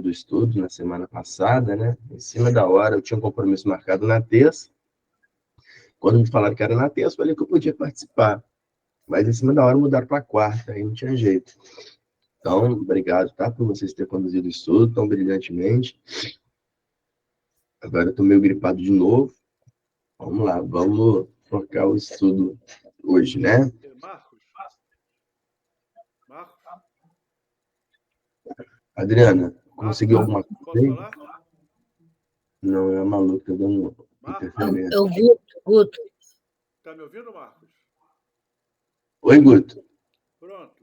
do estudo na semana passada, né? Em cima da hora, eu tinha um compromisso marcado na terça. Quando me falaram que era na terça, eu falei que eu podia participar. Mas em cima da hora mudaram para quarta, aí não tinha jeito. Então, obrigado, tá? Por vocês terem conduzido o estudo tão brilhantemente. Agora eu estou meio gripado de novo. Vamos lá, vamos focar o estudo hoje, né? Marcos? Adriana, conseguiu alguma coisa? Posso falar? Não, é a Malu que tá dando interferência. É o Guto. Tá me ouvindo, Marcos? Oi, Guto. Pronto.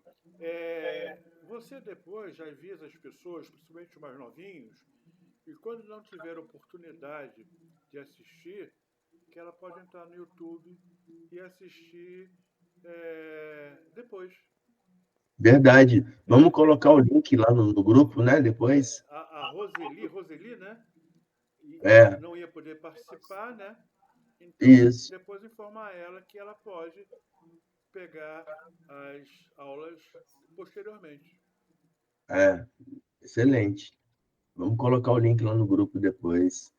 Você depois já avisa as pessoas, principalmente os mais novinhos, e quando não tiver oportunidade de assistir, que ela pode entrar no YouTube e assistir depois. Verdade. Vamos colocar o link lá no grupo, né? Depois. A Roseli, né? É. Não ia poder participar, né? Então, Isso. depois informar ela que ela pode pegar as aulas posteriormente. Excelente. Vamos colocar o link lá no grupo depois.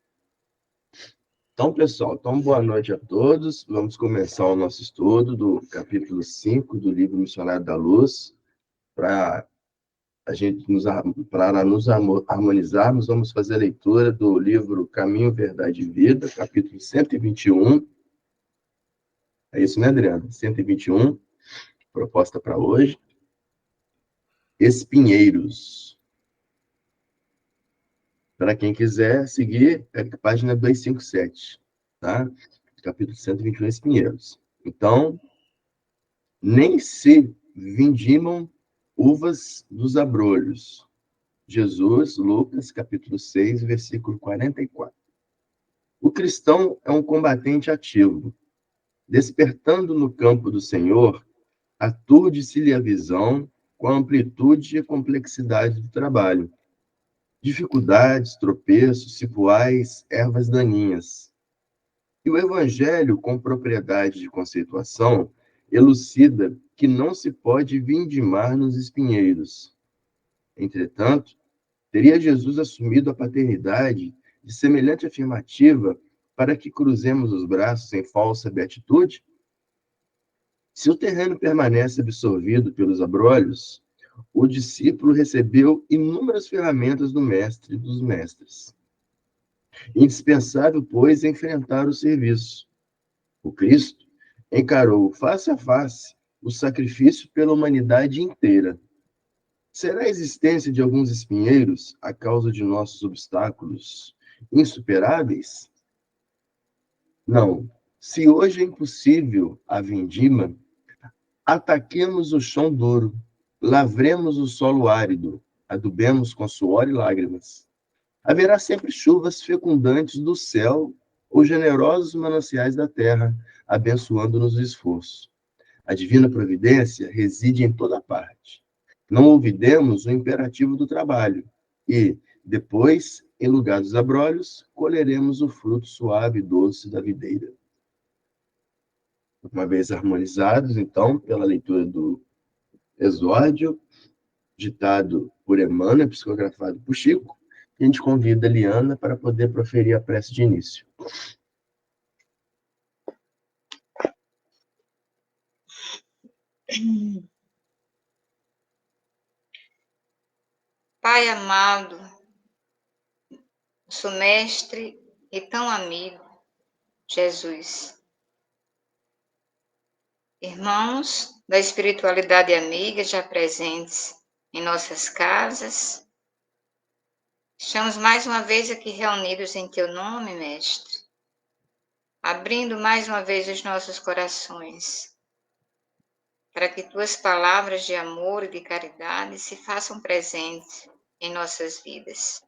Então, pessoal, boa noite a todos. Vamos começar o nosso estudo do capítulo 5 do livro Missionário da Luz. Para nos harmonizarmos, vamos fazer a leitura do livro Caminho, Verdade e Vida, capítulo 121. É isso, né, Adriana? 121, proposta para hoje. Espinheiros. Para quem quiser seguir, é a página 257, tá? Capítulo 121, Espinheiros. Então, nem se vindimam uvas dos abrolhos. Jesus, Lucas, capítulo 6, versículo 44. O cristão é um combatente ativo. Despertando no campo do Senhor, aturde-se-lhe a visão com a amplitude e complexidade do trabalho. Dificuldades, tropeços, cipuais, ervas daninhas. E o Evangelho, com propriedade de conceituação, elucida que não se pode vindimar nos espinheiros. Entretanto, teria Jesus assumido a paternidade de semelhante afirmativa para que cruzemos os braços em falsa beatitude? Se o terreno permanece absorvido pelos abrolhos, o discípulo recebeu inúmeras ferramentas do mestre dos mestres. Indispensável, pois, enfrentar o serviço. O Cristo encarou face a face o sacrifício pela humanidade inteira. Será a existência de alguns espinheiros a causa de nossos obstáculos insuperáveis? Não. Se hoje é impossível a vindima, ataquemos o chão duro, lavremos o solo árido, adubemos com suor e lágrimas. Haverá sempre chuvas fecundantes do céu ou generosos mananciais da terra, abençoando-nos o esforço. A divina providência reside em toda parte. Não olvidemos o imperativo do trabalho e, depois, em lugar dos abrolhos, colheremos o fruto suave e doce da videira. Uma vez harmonizados, então, pela leitura do exórdio, ditado por Emmanuel, psicografado por Chico, a gente convida a Liana para poder proferir a prece de início. Pai amado, nosso mestre e tão amigo, Jesus. Irmãos da espiritualidade amiga já presentes em nossas casas, estamos mais uma vez aqui reunidos em teu nome, mestre, abrindo mais uma vez os nossos corações, para que tuas palavras de amor e de caridade se façam presentes em nossas vidas.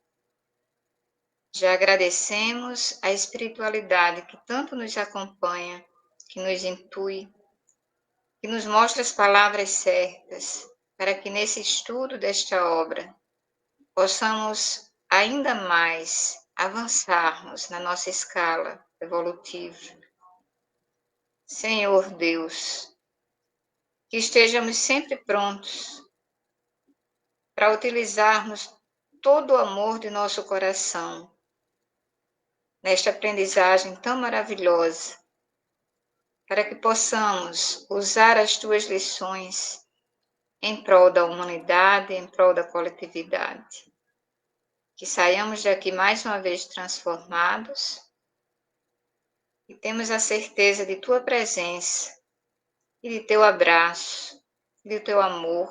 Já agradecemos a espiritualidade que tanto nos acompanha, que nos intui, que nos mostra as palavras certas, para que nesse estudo desta obra possamos ainda mais avançarmos na nossa escala evolutiva. Senhor Deus, que estejamos sempre prontos para utilizarmos todo o amor de nosso coração, nesta aprendizagem tão maravilhosa, para que possamos usar as tuas lições em prol da humanidade, em prol da coletividade. Que saiamos daqui mais uma vez transformados e temos a certeza de tua presença e de teu abraço, de teu amor,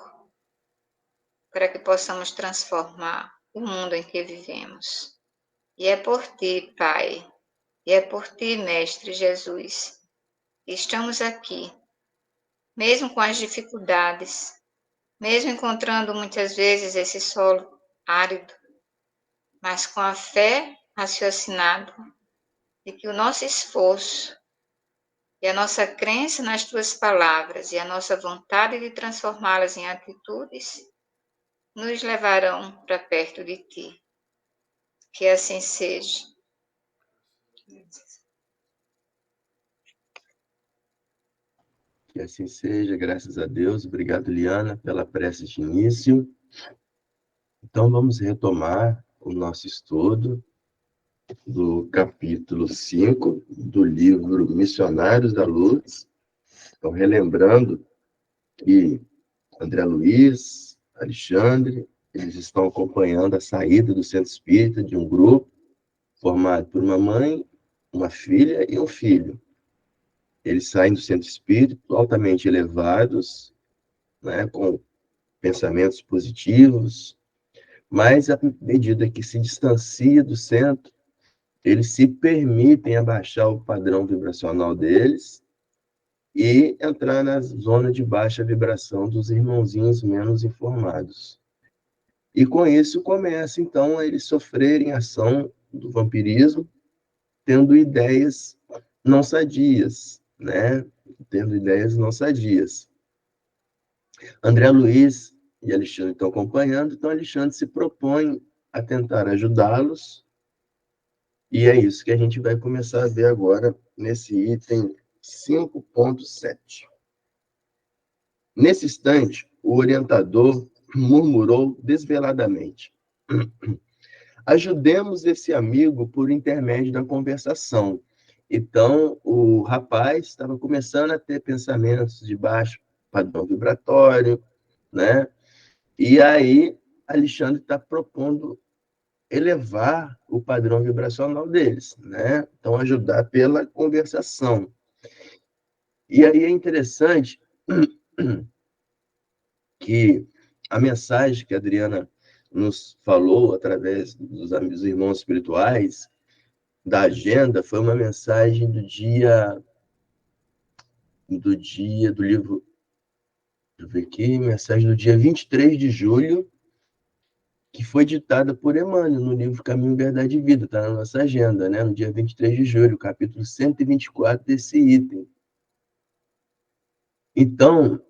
para que possamos transformar o mundo em que vivemos. E é por ti, Pai, e é por ti, Mestre Jesus, que estamos aqui, mesmo com as dificuldades, mesmo encontrando muitas vezes esse solo árido, mas com a fé raciocinada de que o nosso esforço e a nossa crença nas tuas palavras e a nossa vontade de transformá-las em atitudes nos levarão para perto de ti. Que assim seja. Que assim seja, graças a Deus. Obrigado, Liana, pela prece de início. Então, vamos retomar o nosso estudo do capítulo 5 do livro Missionários da Luz. Então, relembrando que André Luiz, Alexandre, eles estão acompanhando a saída do centro espírita de um grupo formado por uma mãe, uma filha e um filho. Eles saem do centro espírita altamente elevados, né, com pensamentos positivos, mas à medida que se distancia do centro, eles se permitem abaixar o padrão vibracional deles e entrar na zona de baixa vibração dos irmãozinhos menos informados. E com isso começa, então, a eles sofrerem a ação do vampirismo, tendo ideias não sadias, né? Tendo ideias não sadias. André Luiz e Alexandre estão acompanhando, então Alexandre se propõe a tentar ajudá-los, e é isso que a gente vai começar a ver agora nesse item 5.7. Nesse instante, o orientador murmurou desveladamente: ajudemos esse amigo por intermédio da conversação. Então, o rapaz estava começando a ter pensamentos de baixo padrão vibratório, né? E aí, Alexandre está propondo elevar o padrão vibracional deles, né? Então, ajudar pela conversação. E aí é interessante que a mensagem que a Adriana nos falou através dos amigos irmãos espirituais, da agenda, foi uma mensagem do livro, deixa eu ver aqui, mensagem do dia 23 de julho, que foi ditada por Emmanuel no livro Caminho, Verdade e Vida, está na nossa agenda, né? No dia 23 de julho, capítulo 124 desse item. Então,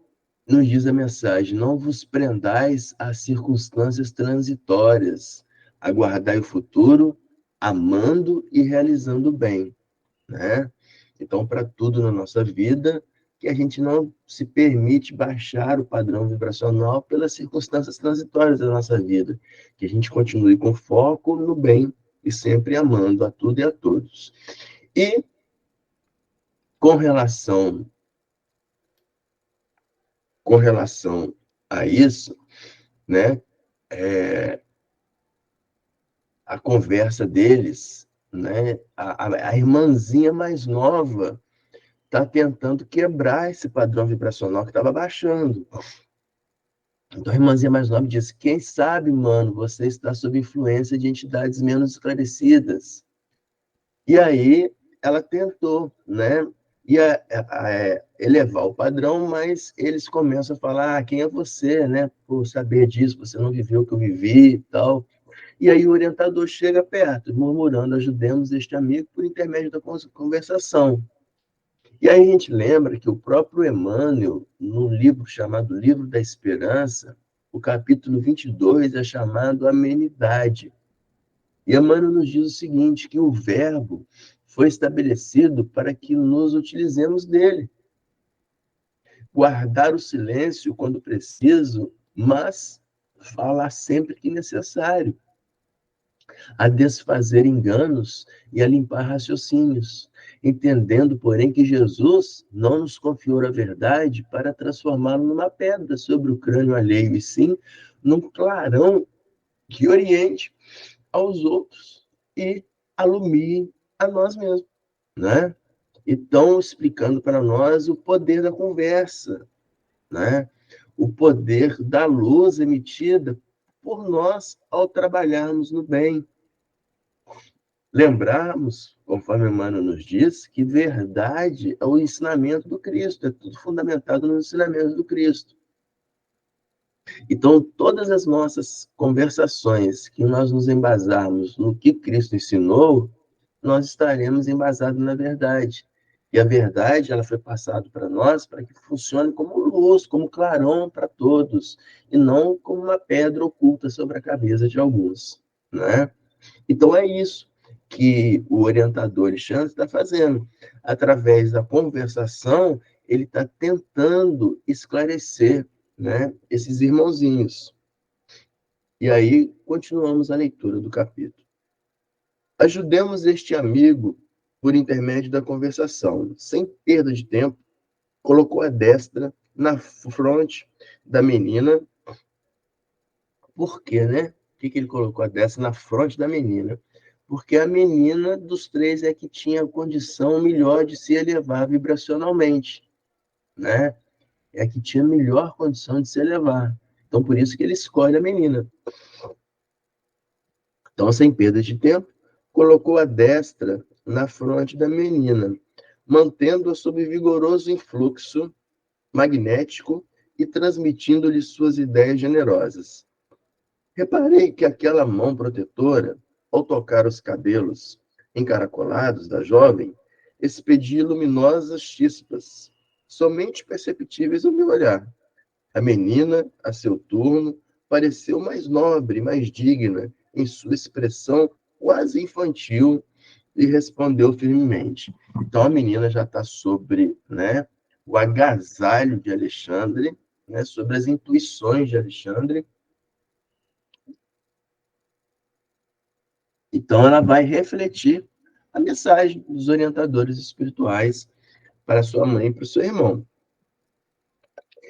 nos diz a mensagem: não vos prendais às circunstâncias transitórias, aguardai o futuro, amando e realizando o bem, né? Então, para tudo na nossa vida, que a gente não se permite baixar o padrão vibracional pelas circunstâncias transitórias da nossa vida, que a gente continue com foco no bem e sempre amando a tudo e a todos. E com relação a isso, né, a conversa deles, né, a irmãzinha mais nova está tentando quebrar esse padrão vibracional que estava baixando. Então a irmãzinha mais nova disse: quem sabe, mano, você está sob influência de entidades menos esclarecidas. E aí ela tentou, né, elevar o padrão, mas eles começam a falar: quem é você, né, por saber disso, você não viveu o que eu vivi e tal. E aí o orientador chega perto, murmurando: ajudemos este amigo por intermédio da conversação. E aí a gente lembra que o próprio Emmanuel, num livro chamado Livro da Esperança, o capítulo 22 é chamado Amenidade. E Emmanuel nos diz o seguinte, que o verbo foi estabelecido para que nos utilizemos dele. Guardar o silêncio quando preciso, mas falar sempre que necessário. a desfazer enganos e a limpar raciocínios, entendendo, porém, que Jesus não nos confiou a verdade para transformá-lo numa pedra sobre o crânio alheio, e sim num clarão que oriente aos outros e alumie a nós mesmos, né? Então, explicando para nós o poder da conversa, né? O poder da luz emitida por nós ao trabalharmos no bem. Lembrarmos, conforme Emmanuel nos diz, que verdade é o ensinamento do Cristo, é tudo fundamentado no ensinamento do Cristo. Então, todas as nossas conversações que nós nos embasarmos no que Cristo ensinou, nós estaremos embasados na verdade. E a verdade, ela foi passada para nós para que funcione como luz, como clarão para todos, e não como uma pedra oculta sobre a cabeça de alguns, né? Então, é isso que o orientador Alexandre está fazendo. Através da conversação, ele está tentando esclarecer, né, esses irmãozinhos. E aí, continuamos a leitura do capítulo. Ajudemos este amigo por intermédio da conversação. Sem perda de tempo, colocou a destra na fronte da menina. Por quê, né? Por que ele colocou a destra na fronte da menina? Porque a menina dos três é que tinha a condição melhor de se elevar vibracionalmente, né? É a que tinha melhor condição de se elevar. Então, por isso que ele escolhe a menina. Então, sem perda de tempo, colocou a destra na fronte da menina, mantendo-a sob vigoroso influxo magnético e transmitindo-lhe suas ideias generosas. Reparei que aquela mão protetora, ao tocar os cabelos encaracolados da jovem, expedia luminosas chispas, somente perceptíveis ao meu olhar. A menina, a seu turno, pareceu mais nobre, mais digna, em sua expressão quase infantil, e respondeu firmemente. Então a menina já está sobre, né, o agasalho de Alexandre, né, sobre as intuições de Alexandre. Então ela vai refletir a mensagem dos orientadores espirituais para sua mãe e para o seu irmão.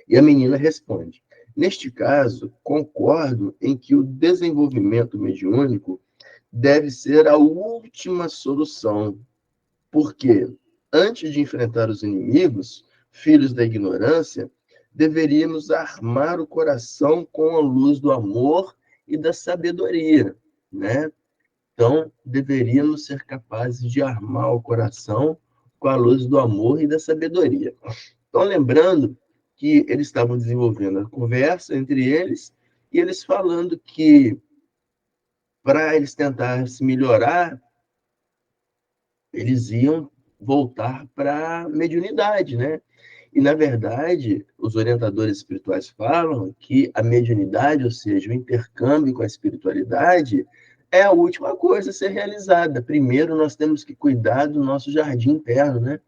E a menina responde: neste caso, concordo em que o desenvolvimento mediúnico deve ser a última solução, porque, antes de enfrentar os inimigos, filhos da ignorância, deveríamos armar o coração com a luz do amor e da sabedoria, né? Então, deveríamos ser capazes de armar o coração com a luz do amor e da sabedoria. Então, lembrando que eles estavam desenvolvendo a conversa entre eles, e eles falando que, para eles tentarem se melhorar, eles iam voltar para a mediunidade, né? E, na verdade, os orientadores espirituais falam que a mediunidade, ou seja, o intercâmbio com a espiritualidade, é a última coisa a ser realizada. Primeiro, nós temos que cuidar do nosso jardim interno, né?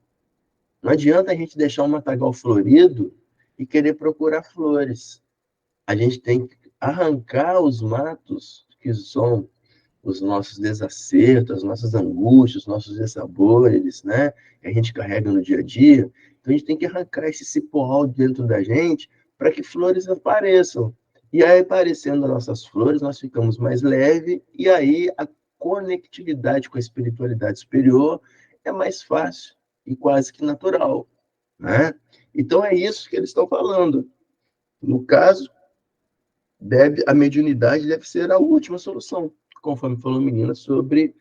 Não adianta a gente deixar um matagal florido e querer procurar flores. A gente tem que arrancar os matos, que são os nossos desacertos, as nossas angústias, os nossos dissabores, né? Que a gente carrega no dia a dia. Então, a gente tem que arrancar esse cipoal dentro da gente para que flores apareçam. E aí, aparecendo as nossas flores, nós ficamos mais leves, e aí a conectividade com a espiritualidade superior é mais fácil e quase que natural, né? Então, é isso que eles estão falando. No caso, a mediunidade deve ser a última solução, conforme falou a menina sobre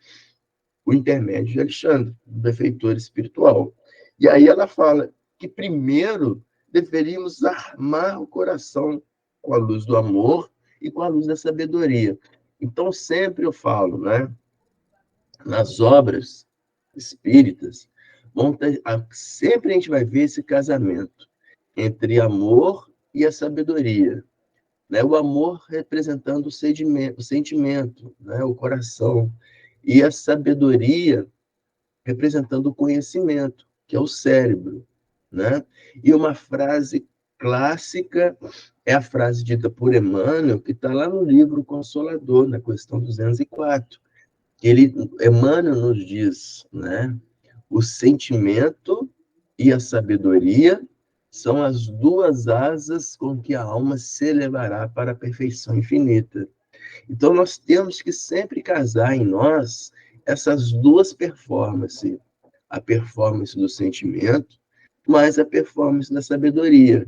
o intermédio de Alexandre, do benfeitor espiritual. E aí ela fala que primeiro deveríamos armar o coração com a luz do amor e com a luz da sabedoria. Então, sempre eu falo, né, nas obras espíritas, sempre a gente vai ver esse casamento entre amor e a sabedoria. Né? O amor representando o sentimento, né? O coração, e a sabedoria representando o conhecimento, que é o cérebro, né? E uma frase clássica é a frase dita por Emmanuel, que está lá no livro Consolador, na questão 204, ele Emmanuel nos diz, né? O sentimento e a sabedoria são as duas asas com que a alma se elevará para a perfeição infinita. Então, nós temos que sempre casar em nós essas duas performances, a performance do sentimento, mais a performance da sabedoria.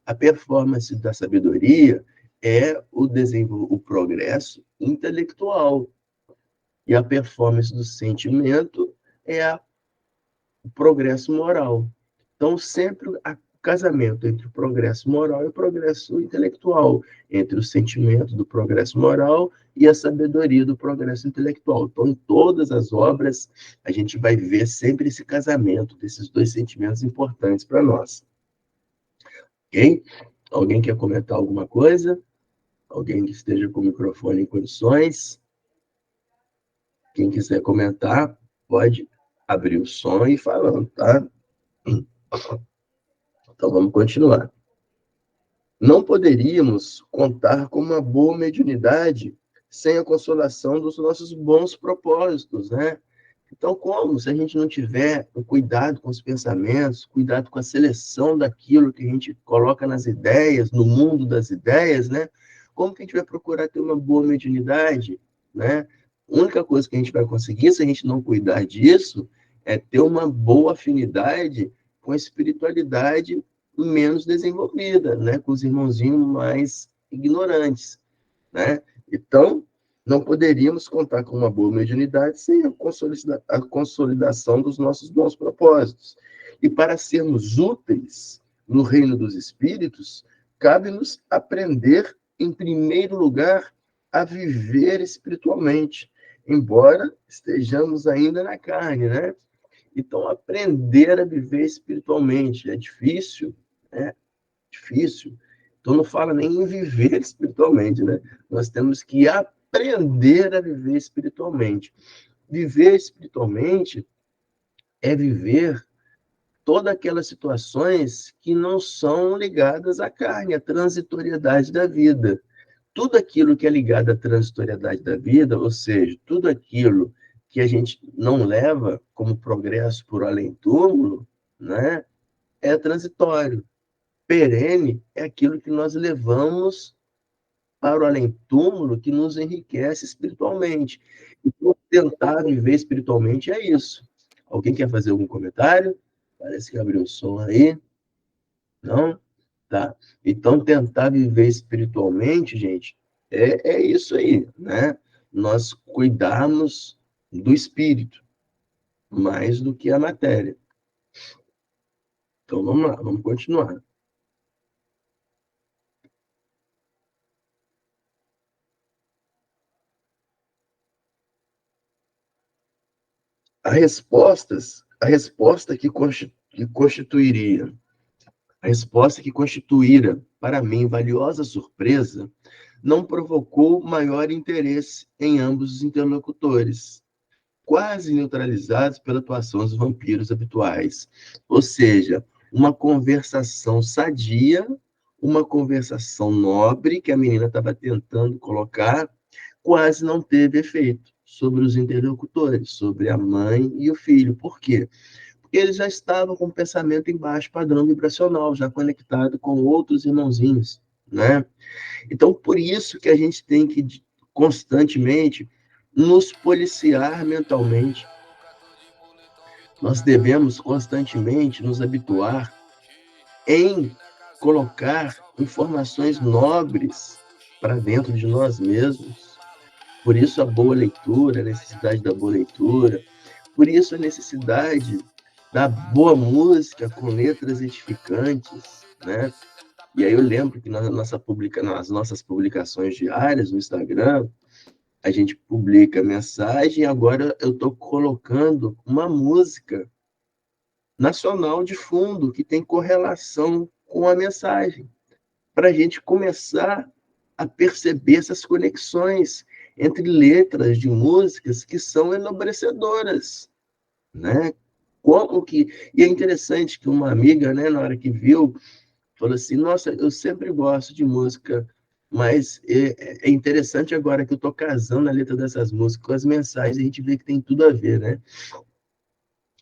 A performance da sabedoria é o progresso intelectual, e a performance do sentimento é o progresso moral. Então, sempre o casamento entre o progresso moral e o progresso intelectual, entre o sentimento do progresso moral e a sabedoria do progresso intelectual. Então, em todas as obras, a gente vai ver sempre esse casamento desses dois sentimentos importantes para nós. Ok? Alguém quer comentar alguma coisa? Alguém que esteja com o microfone em condições? Quem quiser comentar, pode abrir o som e ir falando, tá? Então, vamos continuar. Não poderíamos contar com uma boa mediunidade sem a consolação dos nossos bons propósitos, né? Então, como se a gente não tiver o cuidado com os pensamentos, cuidado com a seleção daquilo que a gente coloca nas ideias, no mundo das ideias, né? Como que a gente vai procurar ter uma boa mediunidade, né? A única coisa que a gente vai conseguir, se a gente não cuidar disso, é ter uma boa afinidade com a espiritualidade menos desenvolvida, né? Com os irmãozinhos mais ignorantes, né? Então, não poderíamos contar com uma boa mediunidade sem a consolidação dos nossos bons propósitos. E para sermos úteis no reino dos espíritos, cabe-nos aprender, em primeiro lugar, a viver espiritualmente, embora estejamos ainda na carne, né? Então, aprender a viver espiritualmente é difícil, né? Difícil. Então, não fala nem em viver espiritualmente, né? Nós temos que aprender a viver espiritualmente. Viver espiritualmente é viver todas aquelas situações que não são ligadas à carne, à transitoriedade da vida. Tudo aquilo que é ligado à transitoriedade da vida, ou seja, tudo aquilo que a gente não leva como progresso por além-túmulo, né, é transitório. Perene é aquilo que nós levamos para o além-túmulo, que nos enriquece espiritualmente. Então, tentar viver espiritualmente é isso. Alguém quer fazer algum comentário? Parece que abriu o som aí. Não? Tá. Então, tentar viver espiritualmente, gente, é isso aí, né? Nós cuidarmos do espírito mais do que a matéria. Então, vamos lá, vamos continuar. A resposta que constituiria, a resposta que constituíra para mim valiosa surpresa, não provocou maior interesse em ambos os interlocutores, quase neutralizados pela atuação dos vampiros habituais. Ou seja, uma conversação sadia, uma conversação nobre que a menina estava tentando colocar, quase não teve efeito sobre os interlocutores, sobre a mãe e o filho. Por quê? Porque eles já estavam com o pensamento em baixo padrão vibracional, já conectado com outros irmãozinhos, né? Então, por isso que a gente tem que constantemente nos policiar mentalmente. Nós devemos constantemente nos habituar em colocar informações nobres para dentro de nós mesmos. Por isso a boa leitura, a necessidade da boa leitura. Por isso a necessidade da boa música com letras edificantes, né? E aí eu lembro que nas nossas publicações diárias no Instagram, a gente publica mensagem e agora eu estou colocando uma música nacional de fundo que tem correlação com a mensagem, para a gente começar a perceber essas conexões entre letras de músicas que são enobrecedoras, né? Como que... E é interessante que uma amiga, né, na hora que viu, falou assim, nossa, eu sempre gosto de música Mas é interessante agora que eu estou casando a letra dessas músicas com as mensagens, a gente vê que tem tudo a ver, né?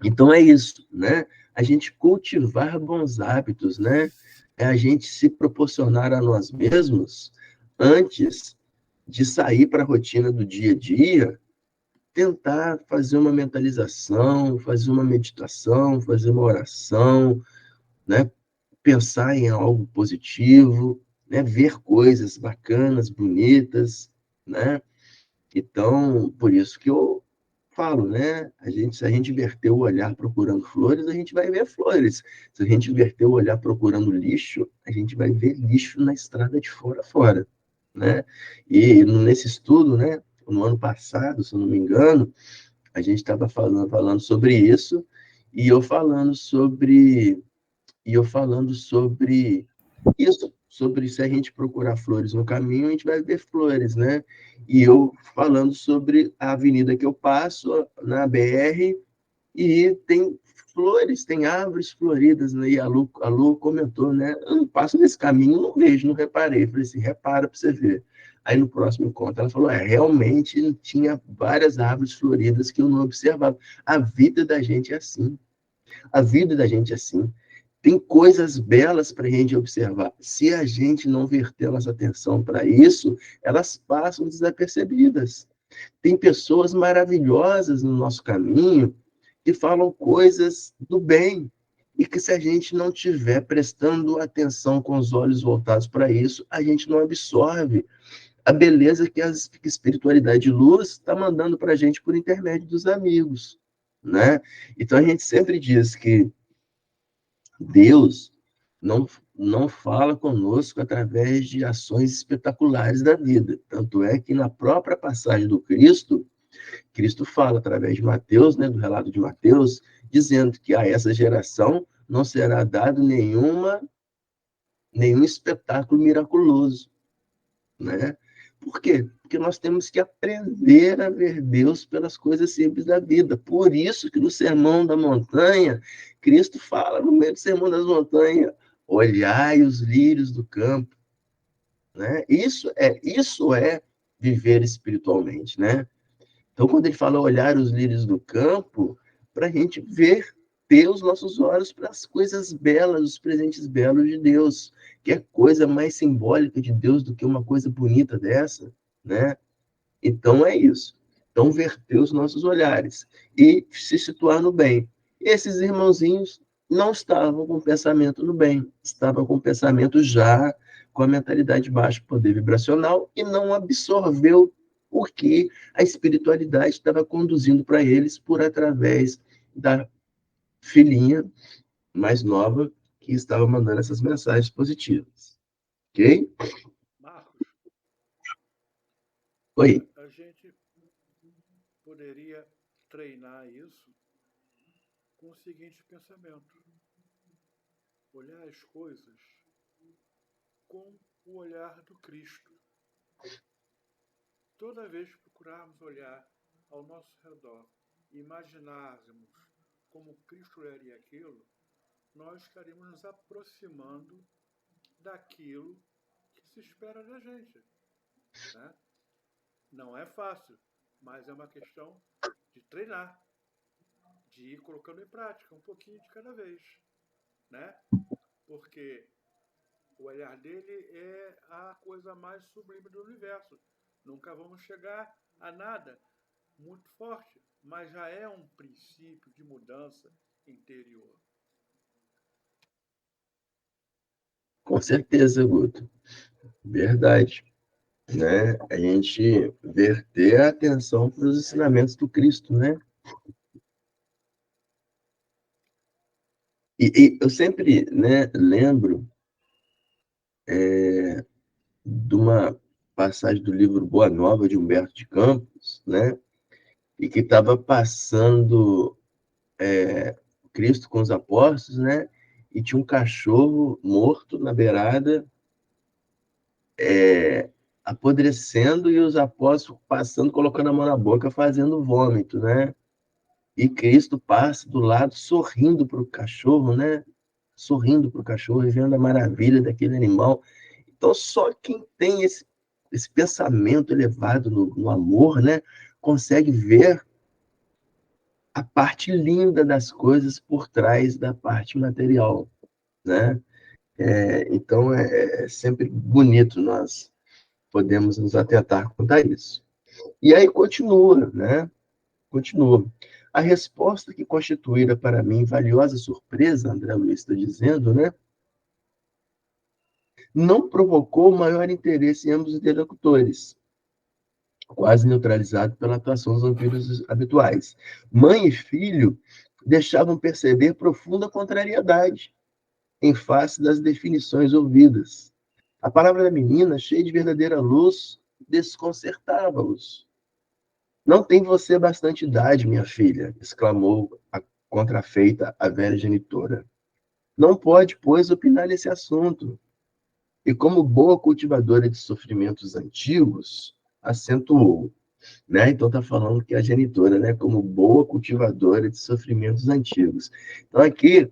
Então é isso, né? A gente cultivar bons hábitos, né? É a gente se proporcionar a nós mesmos antes de sair para a rotina do dia a dia, tentar fazer uma mentalização, fazer uma meditação, fazer uma oração, né? Pensar em algo positivo, né? Ver coisas bacanas, bonitas, né? Então, por isso que eu falo, né? Se a gente inverter o olhar procurando flores, a gente vai ver flores. Se a gente inverter o olhar procurando lixo, a gente vai ver lixo na estrada de fora a fora, né? E nesse estudo, né? No ano passado, se eu não me engano, a gente estava falando sobre isso e eu falando sobre isso, sobre se a gente procurar flores no caminho, a gente vai ver flores, né? E eu falando sobre a avenida que eu passo, na BR, e tem flores, tem árvores floridas, né? E a Lu comentou, né? Eu não passo nesse caminho, não vejo, não reparei. Eu falei assim, repara para você ver. Aí no próximo encontro ela falou, realmente tinha várias árvores floridas que eu não observava. A vida da gente é assim. A vida da gente é assim. Tem coisas belas para a gente observar. Se a gente não verter nossa atenção para isso, elas passam desapercebidas. Tem pessoas maravilhosas no nosso caminho que falam coisas do bem e que se a gente não tiver prestando atenção com os olhos voltados para isso, a gente não absorve a beleza que a espiritualidade de luz está mandando para a gente por intermédio dos amigos, né? Então a gente sempre diz que Deus não fala conosco através de ações espetaculares da vida. Tanto é que na própria passagem do Cristo, Cristo fala através de Mateus, né, do relato de Mateus, dizendo que a essa geração não será dado nenhum espetáculo miraculoso, né? Por quê? Porque nós temos que aprender a ver Deus pelas coisas simples da vida. Por isso que no Sermão da Montanha, Cristo fala no meio do Sermão das Montanhas, olhai os lírios do campo, né? Isso é viver espiritualmente, né? Então, quando ele fala olhar os lírios do campo, para a gente ver, ter os nossos olhos para as coisas belas, os presentes belos de Deus. Que é coisa mais simbólica de Deus do que uma coisa bonita dessa, né? Então, é isso. Então, verter os nossos olhares e se situar no bem. Esses irmãozinhos não estavam com pensamento no bem, estavam com pensamento já com a mentalidade baixa, poder vibracional, e não absorveu o que a espiritualidade estava conduzindo para eles por através da filhinha mais nova que estava mandando essas mensagens positivas. Ok? Marcos, Oi. a gente poderia treinar isso com o seguinte pensamento: olhar as coisas com o olhar do Cristo. Toda vez que procurarmos olhar ao nosso redor e imaginarmos como Cristo olharia aquilo, nós estaremos nos aproximando daquilo que se espera da gente, né? Não é fácil, mas é uma questão de treinar, de ir colocando em prática um pouquinho de cada vez, né? Porque o olhar dele é a coisa mais sublime do universo. Nunca vamos chegar a nada muito forte, mas já é um princípio de mudança interior. Com certeza, Guto. Verdade. Né? A gente verter a atenção para os ensinamentos do Cristo, né? E eu sempre, né, lembro de uma passagem do livro Boa Nova, de Humberto de Campos, né? E que estava passando Cristo com os apóstolos, né? E tinha um cachorro morto na beirada, apodrecendo, e os apóstolos passando, colocando a mão na boca, fazendo vômito, né? E Cristo passa do lado, sorrindo para o cachorro, né? Sorrindo para o cachorro e vendo a maravilha daquele animal. Então, só quem tem esse pensamento elevado no amor, né, consegue ver a parte linda das coisas por trás da parte material, né? Então, é sempre bonito nós podemos nos atentar quanto a isso. E aí continua, né? Continua. A resposta que constituíra para mim valiosa surpresa, André Luiz está dizendo, né? Não provocou maior interesse em ambos os interlocutores, quase neutralizado pela atuação dos vampiros habituais. Mãe e filho deixavam perceber profunda contrariedade em face das definições ouvidas. A palavra da menina, cheia de verdadeira luz, desconcertava-os. Não tem você bastante idade, minha filha, exclamou a contrafeita a velha genitora. Não pode, pois, opinar nesse assunto. E como boa cultivadora de sofrimentos antigos, acentuou, né? Então está falando que a genitora, né, como boa cultivadora de sofrimentos antigos. Então aqui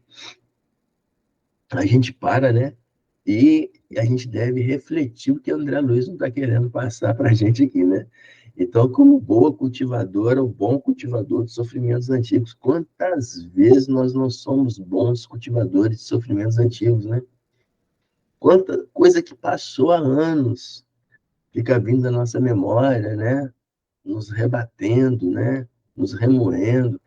a gente para, né? E a gente deve refletir o que o André Luiz não está querendo passar para a gente aqui, né? Então, como boa cultivadora, ou bom cultivador de sofrimentos antigos, quantas vezes nós não somos bons cultivadores de sofrimentos antigos, né? Quanta coisa que passou há anos fica vindo da nossa memória, né? Nos rebatendo, né? Nos remoendo.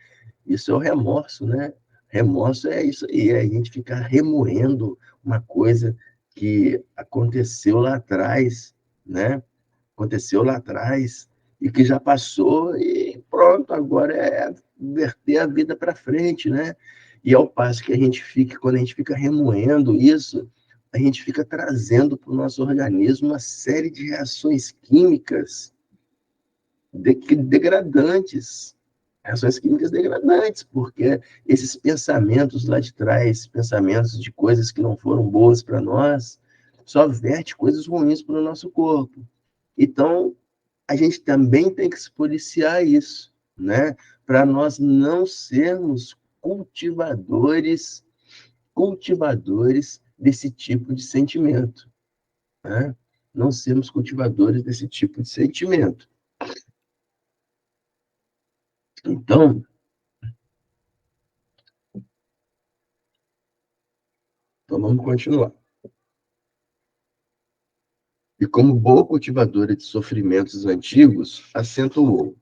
Isso é o remorso, né? Remorso é isso aí, é a gente ficar remoendo uma coisa que aconteceu lá atrás, né? Aconteceu lá atrás e que já passou e pronto, agora é verter a vida para frente, né? E ao passo que a gente fica, quando a gente fica remoendo isso, a gente fica trazendo para o nosso organismo uma série de reações químicas degradantes, reações químicas degradantes, porque esses pensamentos lá de trás, pensamentos de coisas que não foram boas para nós, só verte coisas ruins para o nosso corpo. Então, a gente também tem que se policiar isso, né? Para nós não sermos cultivadores desse tipo de sentimento, né? Não sermos cultivadores desse tipo de sentimento. Então, vamos continuar. E como boa cultivadora de sofrimentos antigos, acentuou.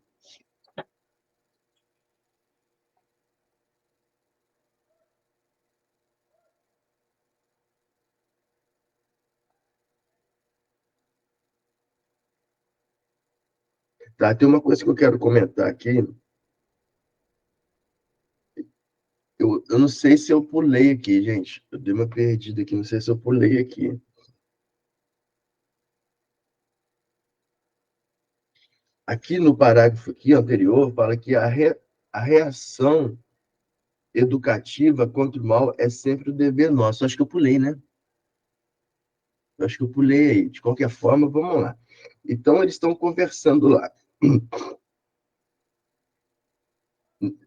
Tá, tem uma coisa que eu quero comentar aqui. Eu não sei se eu pulei aqui, gente. Eu dei uma perdida aqui, não sei se eu pulei aqui. Aqui no parágrafo aqui, anterior, fala que a reação educativa contra o mal é sempre o dever nosso. Acho que eu pulei, né? Acho que eu pulei aí. De qualquer forma, vamos lá. Então, eles estão conversando lá.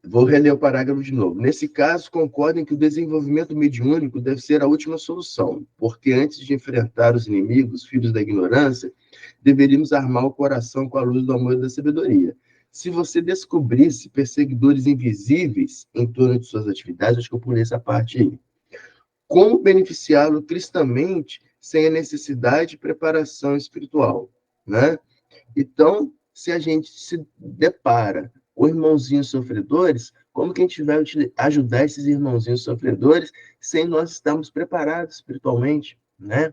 Vou reler o parágrafo de novo. Nesse caso, concordem que o desenvolvimento mediúnico deve ser a última solução, porque antes de enfrentar os inimigos, filhos da ignorância, deveríamos armar o coração com a luz do amor e da sabedoria. Se você descobrisse perseguidores invisíveis em torno de suas atividades, acho que eu pulei essa parte aí. Como beneficiá-lo cristamente sem a necessidade de preparação espiritual, né? Então, se a gente se depara com irmãozinhos sofredores, como que a gente vai ajudar esses irmãozinhos sofredores sem nós estarmos preparados espiritualmente, né?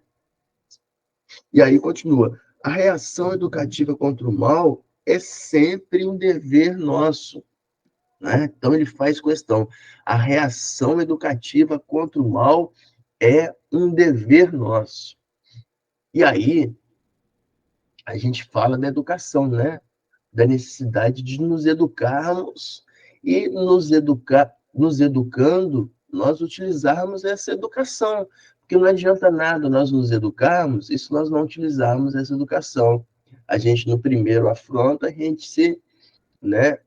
E aí continua. A reação educativa contra o mal é sempre um dever nosso, né? Então ele faz questão. A reação educativa contra o mal é um dever nosso. E aí a gente fala da educação, né? Da necessidade de nos educarmos e nos educando, nós utilizarmos essa educação. Porque não adianta nada nós nos educarmos e se nós não utilizarmos essa educação. A gente, no primeiro afronta, a gente né,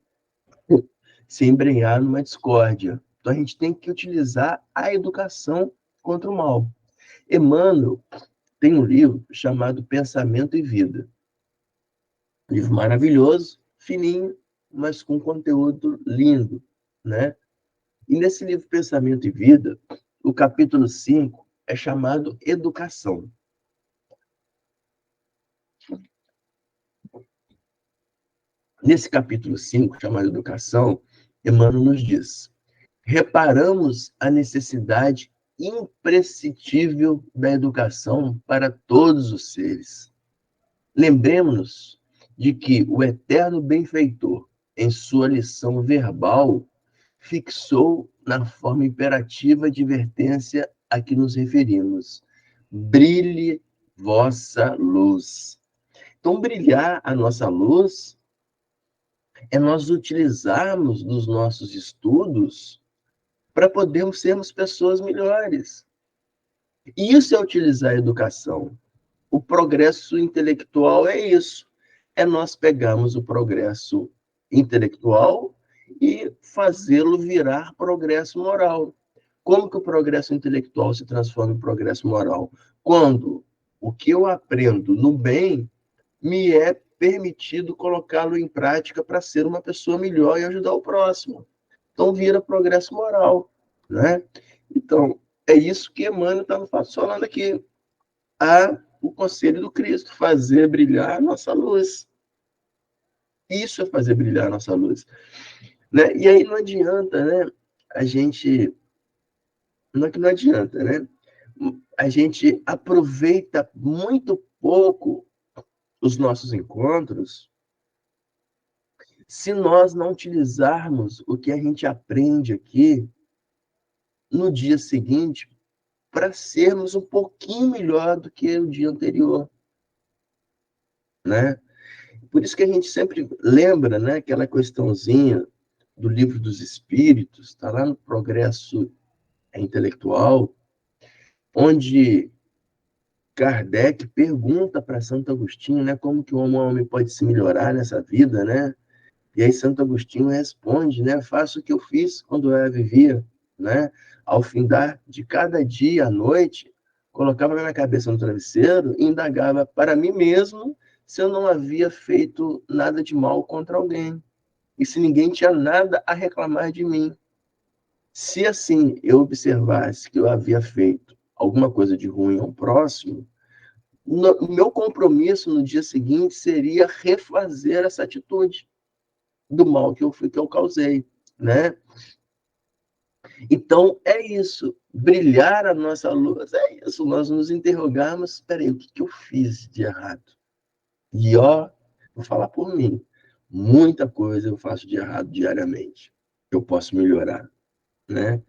se embrenhar numa discórdia. Então, a gente tem que utilizar a educação contra o mal. Emmanuel, tem um livro chamado Pensamento e Vida. Livro maravilhoso, fininho, mas com conteúdo lindo, né? E nesse livro Pensamento e Vida, o capítulo 5 é chamado Educação. Nesse capítulo 5, chamado Educação, Emmanuel nos diz: reparamos a necessidade imprescindível da educação para todos os seres. Lembremos-nos de que o eterno benfeitor, em sua lição verbal, fixou na forma imperativa a advertência a que nos referimos: brilhe vossa luz. Então, brilhar a nossa luz é nós utilizarmos nos nossos estudos para podermos sermos pessoas melhores. E isso é utilizar a educação. O progresso intelectual é isso. É nós pegarmos o progresso intelectual e fazê-lo virar progresso moral. Como que o progresso intelectual se transforma em progresso moral? Quando o que eu aprendo no bem me é permitido colocá-lo em prática para ser uma pessoa melhor e ajudar o próximo. Então, vira progresso moral, né? Então, é isso que Emmanuel está nos falando aqui. O conselho do Cristo, fazer brilhar a nossa luz. Isso é fazer brilhar a nossa luz. Né? E aí não adianta, né? A gente... Não é que não adianta, né? A gente aproveita muito pouco os nossos encontros se nós não utilizarmos o que a gente aprende aqui no dia seguinte para sermos um pouquinho melhor do que o dia anterior, né? Por isso que a gente sempre lembra, né, aquela questãozinha do Livro dos Espíritos, está lá no Progresso Intelectual, onde Kardec pergunta para Santo Agostinho, né, como que o homem pode se melhorar nessa vida, né? E aí Santo Agostinho responde, né, faço o que eu fiz quando eu vivia, né? Ao findar de cada dia à noite, colocava minha cabeça no travesseiro e indagava para mim mesmo se eu não havia feito nada de mal contra alguém e se ninguém tinha nada a reclamar de mim. Se assim eu observasse que eu havia feito alguma coisa de ruim ao próximo, o meu compromisso no dia seguinte seria refazer essa atitude do mal que eu causei, né? Então, é isso. Brilhar a nossa luz, é isso. Nós nos interrogarmos, espera aí, o que eu fiz de errado? E, vou falar por mim, muita coisa eu faço de errado diariamente. Eu posso melhorar, né?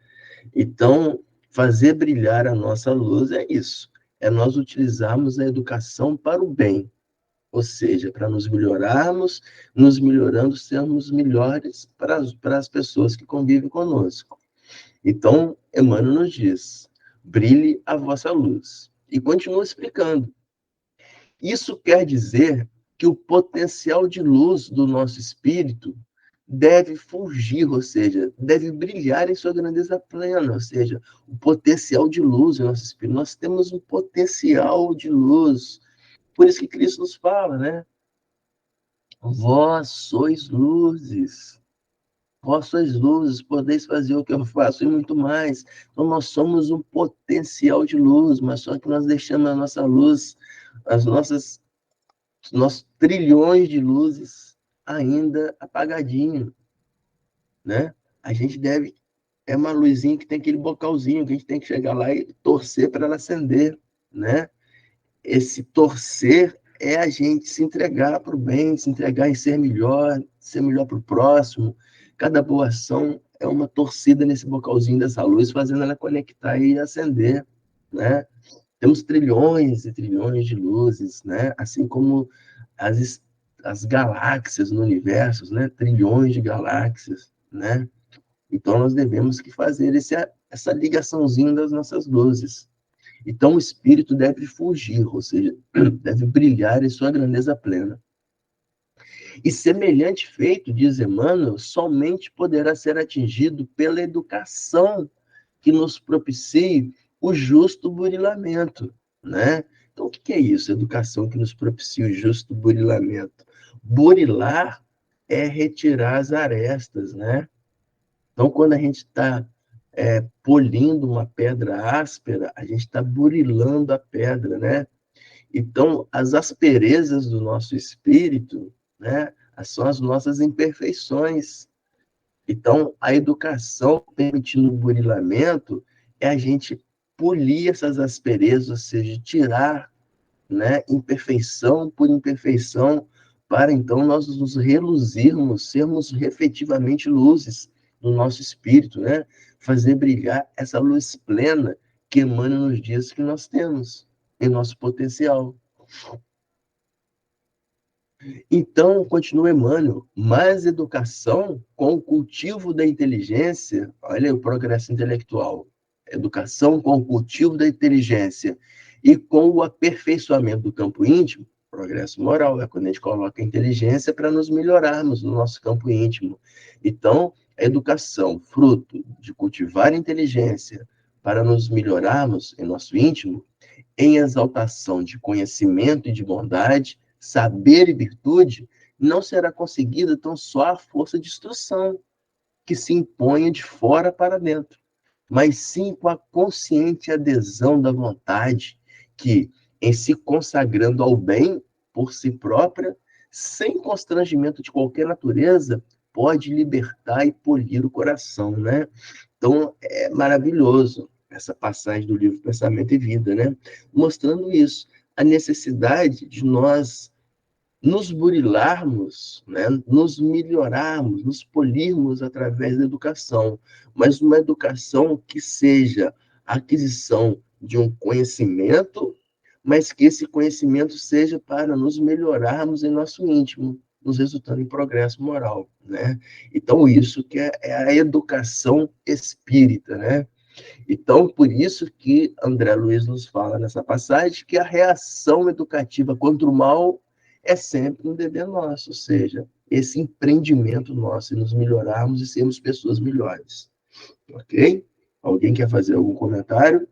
Então, fazer brilhar a nossa luz é isso. É nós utilizarmos a educação para o bem. Ou seja, para nos melhorarmos, nos melhorando, sermos melhores para as pessoas que convivem conosco. Então, Emmanuel nos diz, brilhe a vossa luz. E continua explicando. Isso quer dizer que o potencial de luz do nosso espírito deve fulgir, ou seja, deve brilhar em sua grandeza plena, ou seja, o potencial de luz do nosso espírito. Nós temos um potencial de luz. Por isso que Cristo nos fala, né? Vós sois luzes. Vós sois luzes, podeis fazer o que eu faço e muito mais. Então, nós somos um potencial de luz, mas só que nós deixamos a nossa luz, nossos trilhões de luzes ainda apagadinho, né? A gente deve... É uma luzinha que tem aquele bocalzinho, que a gente tem que chegar lá e torcer para ela acender, né? Esse torcer é a gente se entregar para o bem, se entregar em ser melhor para o próximo. Cada boa ação é uma torcida nesse bocalzinho dessa luz, fazendo ela conectar e acender, né? Temos trilhões e trilhões de luzes, né? Assim como as galáxias no universo, né? Trilhões de galáxias, né? Então, nós devemos que fazer essa ligaçãozinha das nossas luzes. Então, o espírito deve fugir, ou seja, deve brilhar em sua grandeza plena. E semelhante feito, diz Emmanuel, somente poderá ser atingido pela educação que nos propicie o justo burilamento, né? Então, o que é isso? Educação que nos propicia o justo burilamento. Burilar é retirar as arestas, né? Então, quando a gente está polindo uma pedra áspera, a gente está burilando a pedra, né? Então, as asperezas do nosso espírito, né, são as nossas imperfeições. Então, a educação permitindo o burilamento é a gente polir essas asperezas, ou seja, tirar, né, imperfeição por imperfeição, para então nós nos reluzirmos, sermos efetivamente luzes no nosso espírito, né? Fazer brilhar essa luz plena que emana nos dias que nós temos, em nosso potencial. Então, continua Emmanuel, mais educação com o cultivo da inteligência, olha o progresso intelectual, educação com o cultivo da inteligência e com o aperfeiçoamento do campo íntimo, progresso moral, é quando a gente coloca a inteligência para nos melhorarmos no nosso campo íntimo. Então, a educação, fruto de cultivar a inteligência para nos melhorarmos em nosso íntimo, em exaltação de conhecimento e de bondade, saber e virtude, não será conseguida tão só a força de instrução que se imponha de fora para dentro, mas sim com a consciente adesão da vontade que, em se consagrando ao bem por si própria, sem constrangimento de qualquer natureza, pode libertar e polir o coração, né? Então, é maravilhoso essa passagem do livro Pensamento e Vida, né? Mostrando isso, a necessidade de nós nos burilarmos, né? Nos melhorarmos, nos polirmos através da educação, mas uma educação que seja a aquisição de um conhecimento, mas que esse conhecimento seja para nos melhorarmos em nosso íntimo, nos resultando em progresso moral, né? Então, isso que é a educação espírita, né? Então, por isso que André Luiz nos fala nessa passagem que a reação educativa contra o mal é sempre um dever nosso, ou seja, esse empreendimento nosso em nos melhorarmos e sermos pessoas melhores. Ok? Alguém quer fazer algum comentário?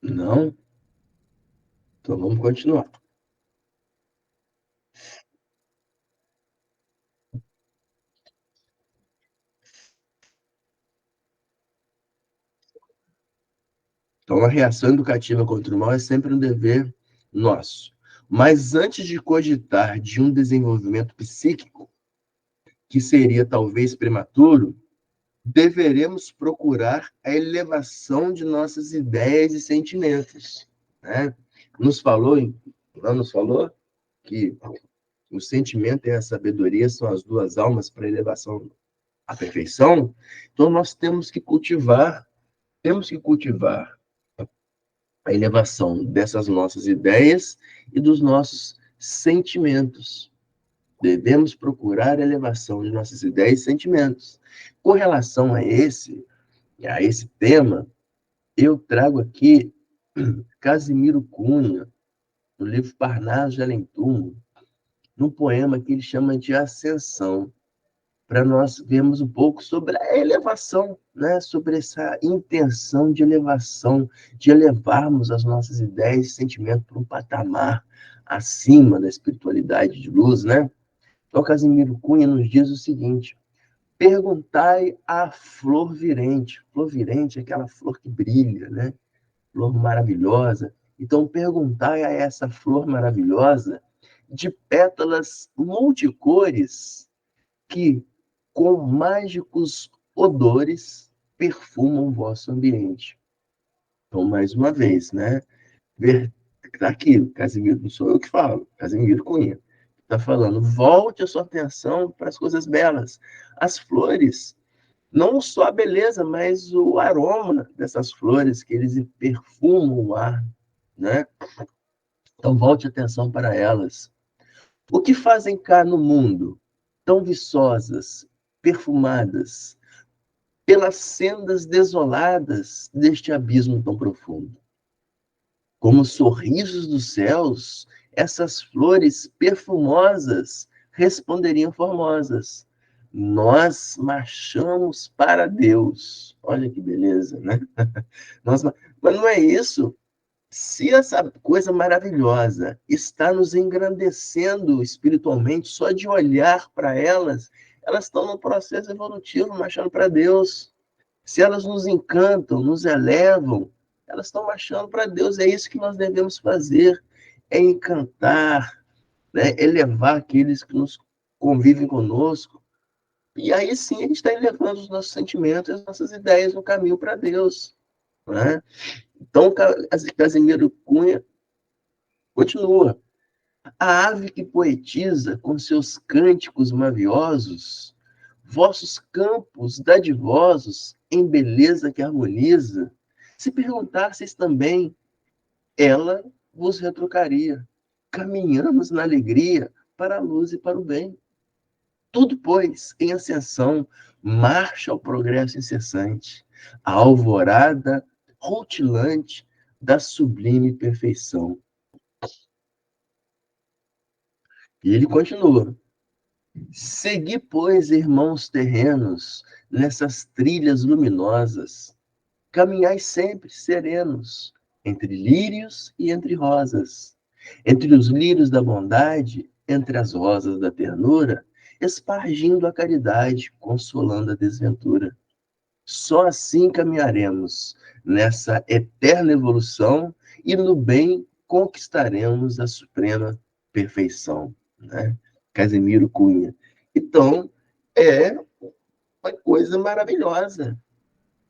Não? Então vamos continuar. Então, a reação educativa contra o mal é sempre um dever nosso. Mas antes de cogitar de um desenvolvimento psíquico, que seria talvez prematuro, deveremos procurar a elevação de nossas ideias e sentimentos, né? Não nos falou que o sentimento e a sabedoria são as duas almas para a elevação à perfeição. Então nós temos que cultivar a elevação dessas nossas ideias e dos nossos sentimentos. Devemos procurar a elevação de nossas ideias e sentimentos. Com relação a esse tema, eu trago aqui Casimiro Cunha, no livro Parnaso de Além Túmulo, num poema que ele chama de Ascensão, para nós vermos um pouco sobre a elevação, né? Sobre essa intenção de elevação, de elevarmos as nossas ideias e sentimentos para um patamar acima da espiritualidade de luz, né? Então, Casimiro Cunha nos diz o seguinte: perguntai à flor virente. Flor virente é aquela flor que brilha, né? Flor maravilhosa. Então, perguntai a essa flor maravilhosa de pétalas multicores que, com mágicos odores, perfumam o vosso ambiente. Então, mais uma vez, né? Está aqui, Casimiro, não sou eu que falo, Casimiro Cunha. Está falando, volte a sua atenção para as coisas belas. As flores, não só a beleza, mas o aroma dessas flores, que eles perfumam o ar, né? Então, volte a atenção para elas. O que fazem cá no mundo, tão viçosas, perfumadas, pelas sendas desoladas deste abismo tão profundo? Como sorrisos dos céus, essas flores perfumosas responderiam formosas, nós marchamos para Deus. Olha que beleza, né? Nós, mas não é isso. Se essa coisa maravilhosa está nos engrandecendo espiritualmente, só de olhar para elas, elas estão num processo evolutivo, marchando para Deus. Se elas nos encantam, nos elevam, elas estão marchando para Deus. É isso que nós devemos fazer, é encantar, né? Elevar aqueles que nos convivem conosco. E aí sim a gente está elevando os nossos sentimentos, as nossas ideias no caminho para Deus, né? Então, Casimiro Cunha continua. A ave que poetiza com seus cânticos maviosos, vossos campos dadivosos em beleza que harmoniza, se perguntasseis também, ela vos retrucaria. Caminhamos na alegria para a luz e para o bem. Tudo, pois, em ascensão, marcha ao progresso incessante, a alvorada rutilante da sublime perfeição. E ele continua. Segui, pois, irmãos terrenos, nessas trilhas luminosas. Caminhai sempre serenos, entre lírios e entre rosas. Entre os lírios da bondade, entre as rosas da ternura, espargindo a caridade, consolando a desventura. Só assim caminharemos nessa eterna evolução e no bem conquistaremos a suprema perfeição, né? Casimiro Cunha. Então, é uma coisa maravilhosa.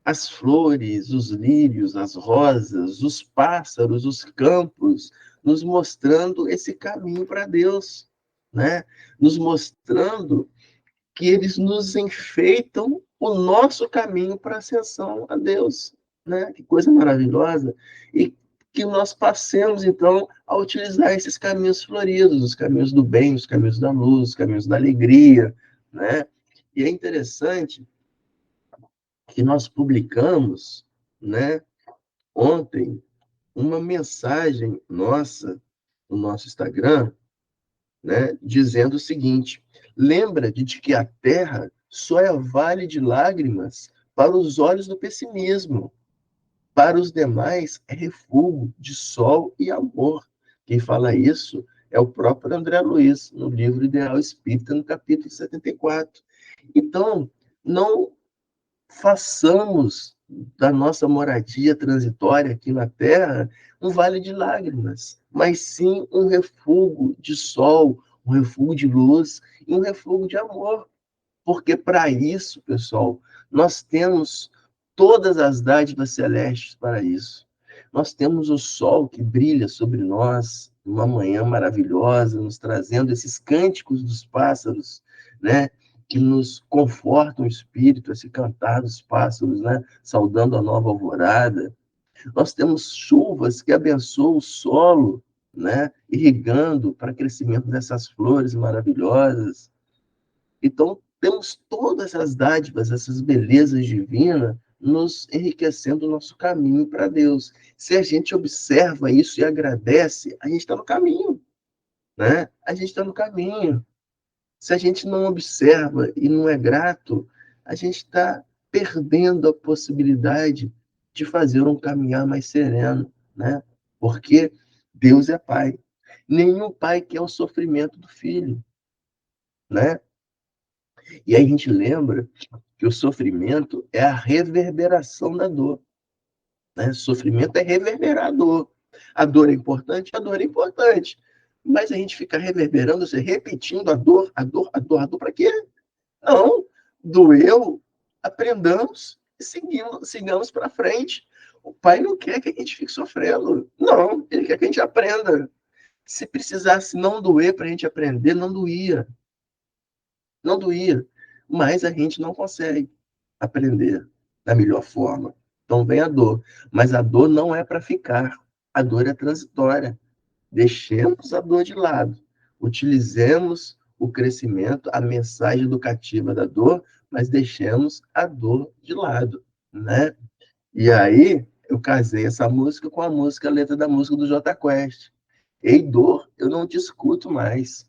As flores, os lírios, as rosas, os pássaros, os campos, nos mostrando esse caminho para Deus, né? Nos mostrando que eles nos enfeitam o nosso caminho para a ascensão a Deus, né? Que coisa maravilhosa. E que nós passemos, então, a utilizar esses caminhos floridos, os caminhos do bem, os caminhos da luz, os caminhos da alegria, né? E é interessante que nós publicamos, né, ontem, uma mensagem nossa no nosso Instagram, né, dizendo o seguinte: lembra de que a terra só é vale de lágrimas para os olhos do pessimismo. Para os demais, é refúgio de sol e amor. Quem fala isso é o próprio André Luiz, no livro Ideal Espírita, no capítulo 74. Então, não façamos da nossa moradia transitória aqui na Terra um vale de lágrimas, mas sim um refúgio de sol, um refúgio de luz e um refúgio de amor. Porque para isso, pessoal, nós temos todas as dádivas celestes para isso. Nós temos o sol que brilha sobre nós, uma manhã maravilhosa, nos trazendo esses cânticos dos pássaros, né? Que nos confortam o espírito, esse cantar dos pássaros, né? Saudando a nova alvorada. Nós temos chuvas que abençoam o solo, né? Irrigando para o crescimento dessas flores maravilhosas. Então, temos todas as dádivas, essas belezas divinas, nos enriquecendo o nosso caminho para Deus. Se a gente observa isso e agradece, a gente está no caminho, né? A gente está no caminho. Se a gente não observa e não é grato, a gente está perdendo a possibilidade de fazer um caminhar mais sereno, né? Porque Deus é Pai. Nenhum pai quer o sofrimento do filho, né? E aí a gente lembra que o sofrimento é a reverberação da dor, né? Sofrimento é reverberar a dor. A dor é importante? A dor é importante. Mas a gente fica reverberando, ou seja, repetindo a dor, a dor, a dor, a dor, para quê? Não. Doeu, aprendamos e sigamos para frente. O pai não quer que a gente fique sofrendo. Não, ele quer que a gente aprenda. Se precisasse não doer para a gente aprender, não doía. Não doía. Mas a gente não consegue aprender da melhor forma. Então vem a dor. Mas a dor não é para ficar. A dor é transitória. Deixemos a dor de lado. Utilizemos o crescimento, a mensagem educativa da dor, mas deixemos a dor de lado, né? E aí eu casei essa música com a letra da música do Jota Quest. Ei, dor, eu não te escuto mais,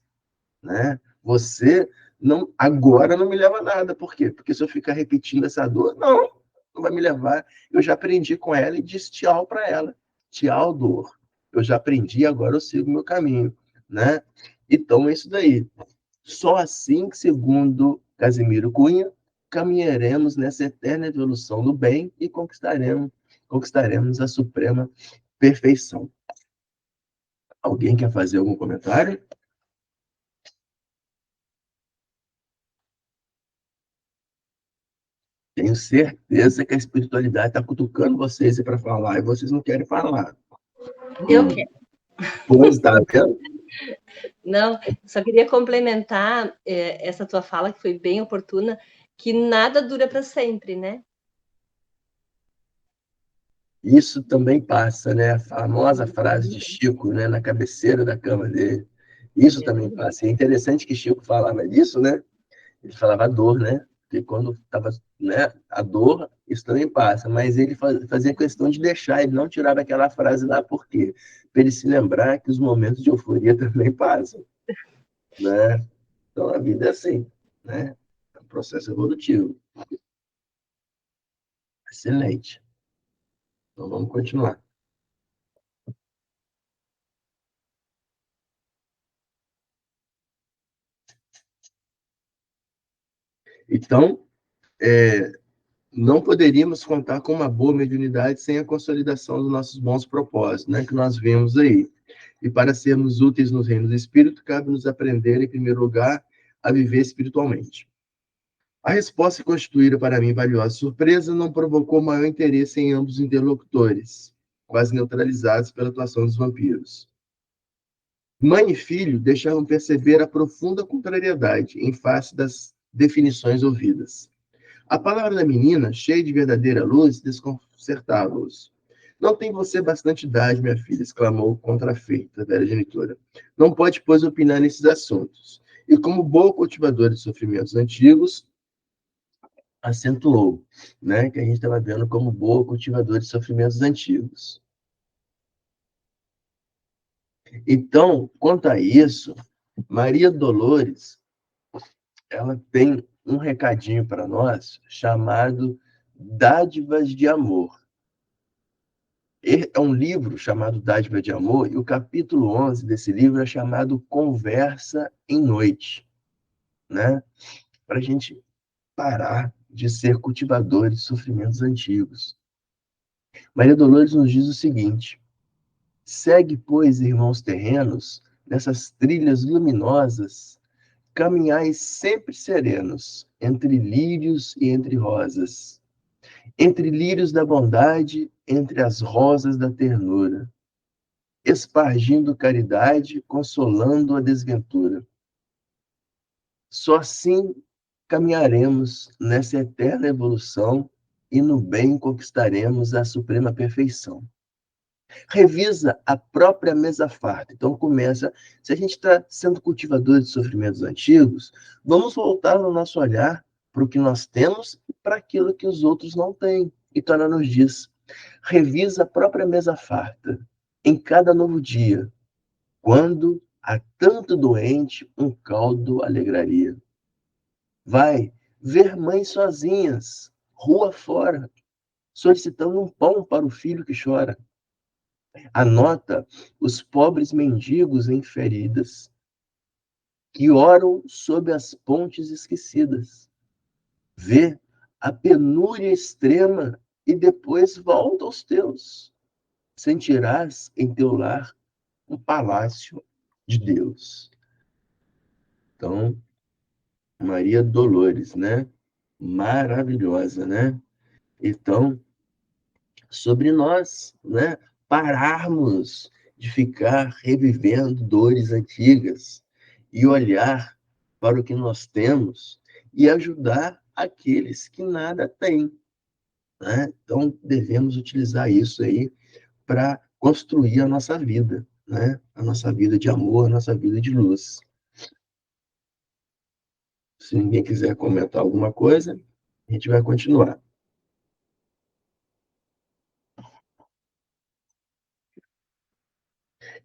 né? Você não, agora não me leva a nada. Por quê? Porque se eu ficar repetindo essa dor, não vai me levar. Eu já aprendi com ela e disse tchau para ela. Tchau, dor. Eu já aprendi, agora eu sigo o meu caminho, né? Então, é isso daí. Só assim que, segundo Casimiro Cunha, caminharemos nessa eterna evolução do bem e conquistaremos a suprema perfeição. Alguém quer fazer algum comentário? Tenho certeza que a espiritualidade está cutucando vocês para falar e vocês não querem falar. Eu quero. Pois está vendo? Não, só queria complementar essa tua fala, que foi bem oportuna, que nada dura para sempre, né? Isso também passa, né? A famosa frase de Chico, né? Na cabeceira da cama dele. Isso também passa. E é interessante que Chico falava disso, né? Ele falava a dor, né? Porque quando estava, né, a dor, isso também passa. Mas ele fazia questão de deixar, ele não tirava aquela frase lá, por quê? Para ele se lembrar que os momentos de euforia também passam, né? Então a vida é assim, né? É um processo evolutivo. Excelente. Então vamos continuar. Então, não poderíamos contar com uma boa mediunidade sem a consolidação dos nossos bons propósitos, né, que nós vemos aí. E para sermos úteis no reino do Espírito, cabe nos aprender, em primeiro lugar, a viver espiritualmente. A resposta constituída para mim valiosa surpresa não provocou maior interesse em ambos os interlocutores, quase neutralizados pela atuação dos vampiros. Mãe e filho deixavam perceber a profunda contrariedade em face das definições ouvidas. A palavra da menina, cheia de verdadeira luz, desconcertava-os. Não tem você bastante idade, minha filha, exclamou contrafeita a velha genitora. Não pode, pois, opinar nesses assuntos. E como boa cultivadora de sofrimentos antigos, acentuou, né, que a gente estava vendo como boa cultivadora de sofrimentos antigos. Então, quanto a isso, Maria Dolores, ela tem um recadinho para nós chamado Dádivas de Amor. É um livro chamado Dádiva de Amor, e o capítulo 11 desse livro é chamado Conversa em Noite, né? Para a gente parar de ser cultivadores de sofrimentos antigos. Maria Dolores nos diz o seguinte: segue, pois, irmãos terrenos, nessas trilhas luminosas, caminhais sempre serenos, entre lírios e entre rosas, entre lírios da bondade, entre as rosas da ternura, espargindo caridade, consolando a desventura. Só assim caminharemos nessa eterna evolução e no bem conquistaremos a suprema perfeição. Revisa a própria mesa farta. Então começa, se a gente está sendo cultivador de sofrimentos antigos, vamos voltar no nosso olhar para o que nós temos e para aquilo que os outros não têm. Então ela nos diz, revisa a própria mesa farta em cada novo dia, quando há tanto doente, um caldo alegraria. Vai ver mães sozinhas, rua fora, solicitando um pão para o filho que chora. Anota os pobres mendigos em feridas, que oram sob as pontes esquecidas. Vê a penúria extrema e depois volta aos teus. Sentirás em teu lar um palácio de Deus. Então, Maria Dolores, né? Maravilhosa, né? Então, sobre nós, né? Pararmos de ficar revivendo dores antigas e olhar para o que nós temos e ajudar aqueles que nada têm, né? Então, devemos utilizar isso aí para construir a nossa vida, né? A nossa vida de amor, a nossa vida de luz. Se ninguém quiser comentar alguma coisa, a gente vai continuar.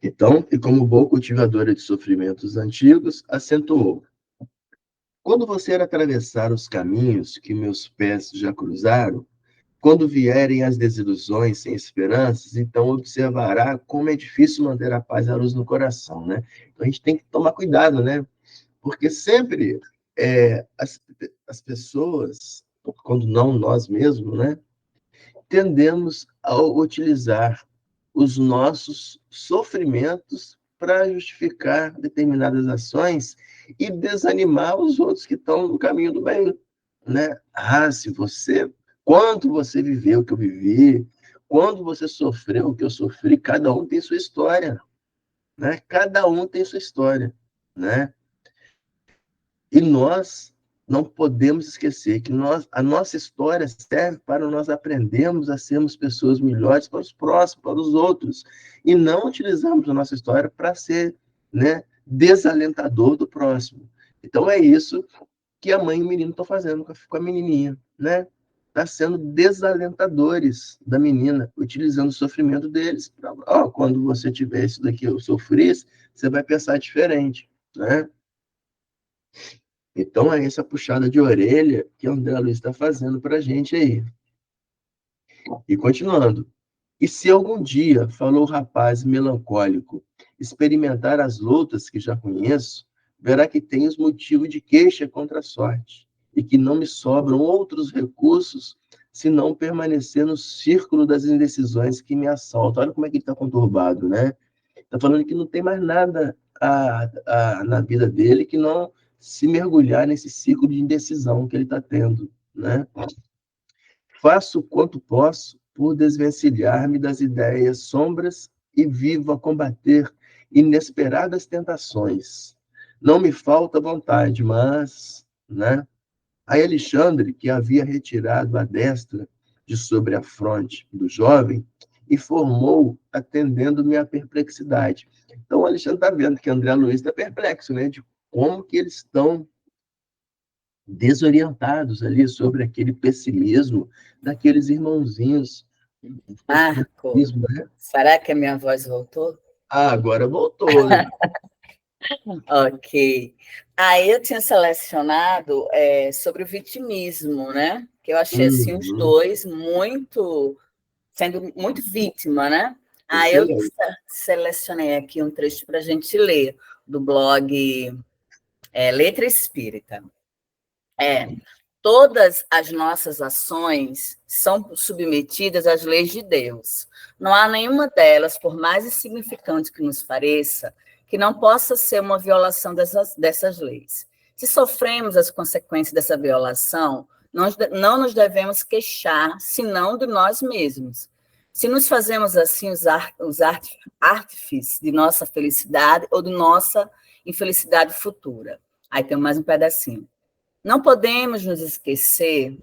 Então, e como boa cultivadora de sofrimentos antigos, acentuou: Quando você atravessar os caminhos que meus pés já cruzaram, quando vierem as desilusões sem esperanças, então observará como é difícil manter a paz e a luz no coração, né? Então a gente tem que tomar cuidado, né? Porque sempre as pessoas, quando não nós mesmos, né? Tendemos a utilizar os nossos sofrimentos para justificar determinadas ações e desanimar os outros que estão no caminho do bem, né? Se você, quanto você viveu o que eu vivi, quando você sofreu o que eu sofri, cada um tem sua história, né? Cada um tem sua história, né? E nós não podemos esquecer que a nossa história serve para nós aprendermos a sermos pessoas melhores para os próximos, para os outros, e não utilizarmos a nossa história para ser, né, desalentador do próximo. Então é isso que a mãe e o menino estão fazendo com a menininha, né? Está sendo desalentadores da menina, utilizando o sofrimento deles. Quando você tiver isso daqui, eu sofri, você vai pensar diferente, né? Então, é essa puxada de orelha que o André Luiz está fazendo para a gente aí. E continuando. E se algum dia, falou o rapaz melancólico, experimentar as lutas que já conheço, verá que tenho os motivos de queixa contra a sorte, e que não me sobram outros recursos senão permanecer no círculo das indecisões que me assaltam. Olha como é que ele está conturbado, né? Está falando que não tem mais nada na vida dele que não se mergulhar nesse ciclo de indecisão que ele está tendo, né? Faço quanto posso por desvencilhar-me das ideias sombras e vivo a combater inesperadas tentações. Não me falta vontade, mas, né? Aí Alexandre, que havia retirado a destra de sobre a fronte do jovem, informou, atendendo minha perplexidade. Então, o Alexandre está vendo que André Luiz está perplexo, né? De como que eles estão desorientados ali sobre aquele pessimismo daqueles irmãozinhos. Marco, Né? será que a minha voz voltou? Agora voltou. Né? Ok. Aí eu tinha selecionado sobre o vitimismo, né? Que eu achei assim os dois sendo muito vítima, né? Aí eu selecionei aqui um trecho para a gente ler do blog Letra Espírita. Todas as nossas ações são submetidas às leis de Deus. Não há nenhuma delas, por mais insignificante que nos pareça, que não possa ser uma violação dessas leis. Se sofremos as consequências dessa violação, não nos devemos queixar, senão de nós mesmos. Se nos fazemos assim os artífices de nossa felicidade ou de nossa infelicidade futura. Aí tem mais um pedacinho. Não podemos nos esquecer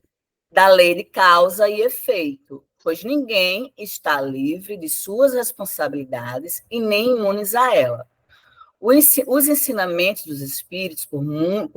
da lei de causa e efeito, pois ninguém está livre de suas responsabilidades e nem imunes a ela. Os ensinamentos dos espíritos, por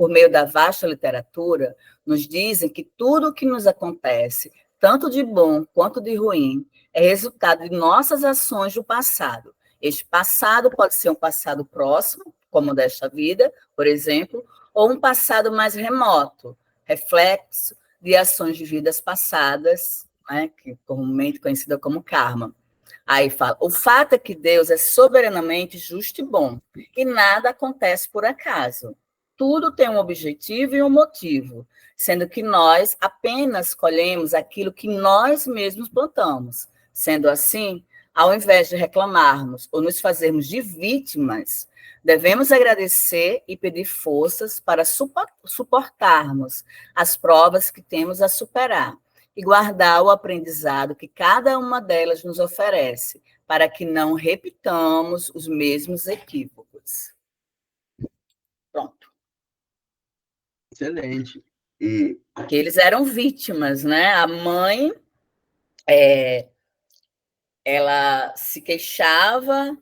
meio da vasta literatura, nos dizem que tudo o que nos acontece, tanto de bom quanto de ruim, é resultado de nossas ações do passado. Este passado pode ser um passado próximo, como o desta vida, por exemplo, ou um passado mais remoto, reflexo de ações de vidas passadas, né, que comumente conhecida como karma. Aí fala, o fato é que Deus é soberanamente justo e bom, e nada acontece por acaso. Tudo tem um objetivo e um motivo, sendo que nós apenas colhemos aquilo que nós mesmos plantamos. Sendo assim, ao invés de reclamarmos ou nos fazermos de vítimas, devemos agradecer e pedir forças para suportarmos as provas que temos a superar e guardar o aprendizado que cada uma delas nos oferece, para que não repitamos os mesmos equívocos. Pronto. Excelente. Que eles eram vítimas, né? A mãe, ela se queixava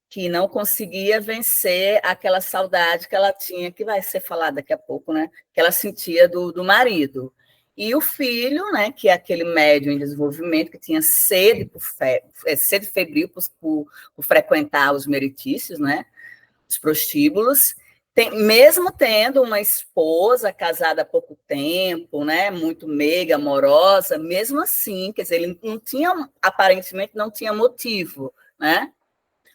que não conseguia vencer aquela saudade que ela tinha, que vai ser falada daqui a pouco, né? Que ela sentia do marido. E o filho, né, que é aquele médium em desenvolvimento, que tinha sede febril por frequentar os meritícios, né, os prostíbulos, mesmo tendo uma esposa casada há pouco tempo, né, muito meiga, amorosa, mesmo assim, quer dizer, ele não tinha, aparentemente não tinha motivo, né?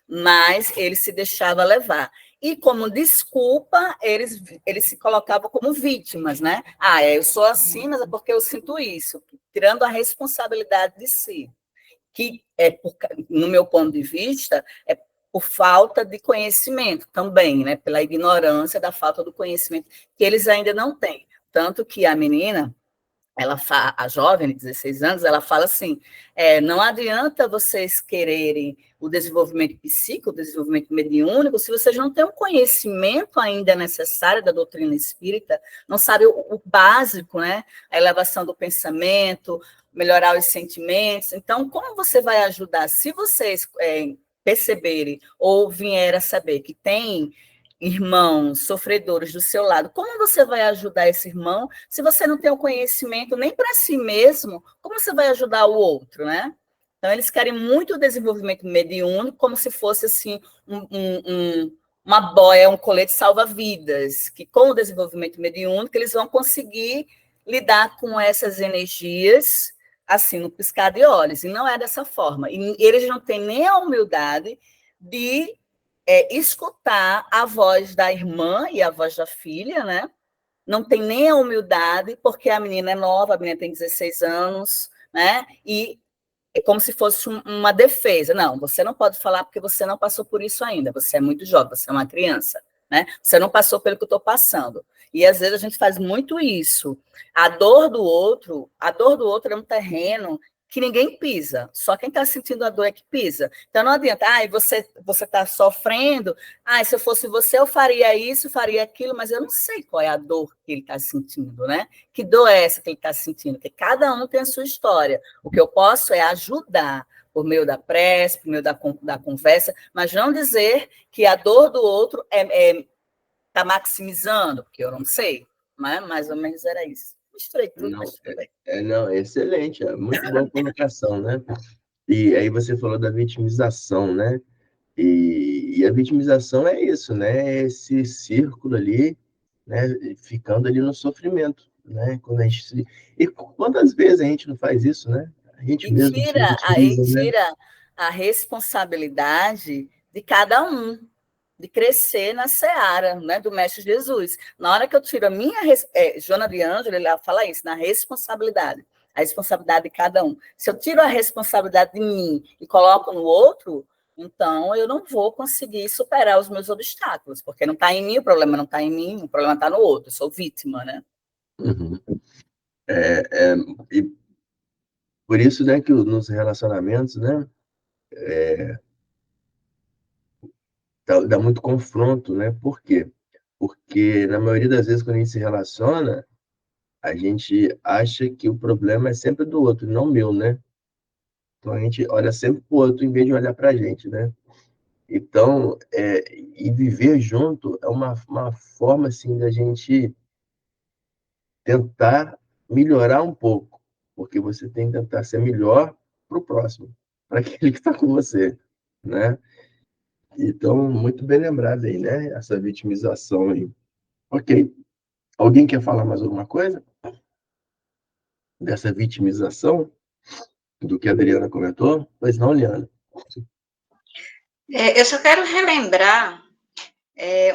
Mas ele se deixava levar. E como desculpa, eles se colocavam como vítimas, né? Ah, eu sou assim, mas é porque eu sinto isso, tirando a responsabilidade de si, que no meu ponto de vista, é por falta de conhecimento também, né? Pela ignorância da falta do conhecimento que eles ainda não têm. Tanto que a menina, a jovem de 16 anos, ela fala assim, não adianta vocês quererem o desenvolvimento psíquico, o desenvolvimento mediúnico, se vocês não têm um conhecimento ainda necessário da doutrina espírita, não sabem o básico, né? A elevação do pensamento, melhorar os sentimentos. Então, como você vai ajudar? Se vocês perceberem ou vierem a saber que tem irmãos sofredores do seu lado, como você vai ajudar esse irmão se você não tem o conhecimento nem para si mesmo? Como você vai ajudar o outro, né? Então, eles querem muito o desenvolvimento mediúnico, como se fosse assim uma boia, um colete salva-vidas, que com o desenvolvimento mediúnico eles vão conseguir lidar com essas energias assim, no piscar de olhos, e não é dessa forma. E eles não têm nem a humildade de escutar a voz da irmã e a voz da filha, né? Não tem nem a humildade, porque a menina é nova, a menina tem 16 anos, né? E é como se fosse uma defesa. Não, você não pode falar porque você não passou por isso ainda. Você é muito jovem, você é uma criança, né? Você não passou pelo que eu estou passando. E às vezes a gente faz muito isso. A dor do outro é um terreno que ninguém pisa. Só quem está sentindo a dor é que pisa. Então não adianta, você está sofrendo, se eu fosse você, eu faria isso, faria aquilo, mas eu não sei qual é a dor que ele está sentindo, né? Que dor é essa que ele está sentindo? Porque cada um tem a sua história. O que eu posso é ajudar por meio da prece, por meio da conversa, mas não dizer que a dor do outro está maximizando, porque eu não sei, mas mais ou menos era isso. Misturei tudo, Não, mas tudo bem. não, é excelente, é muito boa colocação, né? E aí você falou da vitimização, né? E a vitimização é isso, né? Esse círculo ali, né? Ficando ali no sofrimento, né? E quantas vezes a gente não faz isso, né? A gente E mesmo se vitimiza, né? tira a responsabilidade de cada um, de crescer na seara, né, do Mestre Jesus. Na hora que eu tiro a minha... Joana de Ângelo, ele fala isso, na responsabilidade. A responsabilidade de cada um. Se eu tiro a responsabilidade de mim e coloco no outro, então eu não vou conseguir superar os meus obstáculos, porque não está em mim, o problema não está em mim, o problema está no outro, eu sou vítima, né? Uhum. E por isso, né, que nos relacionamentos, né, dá muito confronto, né? Por quê? Porque na maioria das vezes quando a gente se relaciona, a gente acha que o problema é sempre do outro, não meu, né? Então a gente olha sempre para o outro em vez de olhar para a gente, né? Então, e viver junto é uma forma assim da gente tentar melhorar um pouco, porque você tem que tentar ser melhor para o próximo, para aquele que está com você, né? Então, muito bem lembrado aí, né? Essa vitimização aí. Ok. Alguém quer falar mais alguma coisa dessa vitimização do que a Adriana comentou? Pois não, Liana? Eu só quero relembrar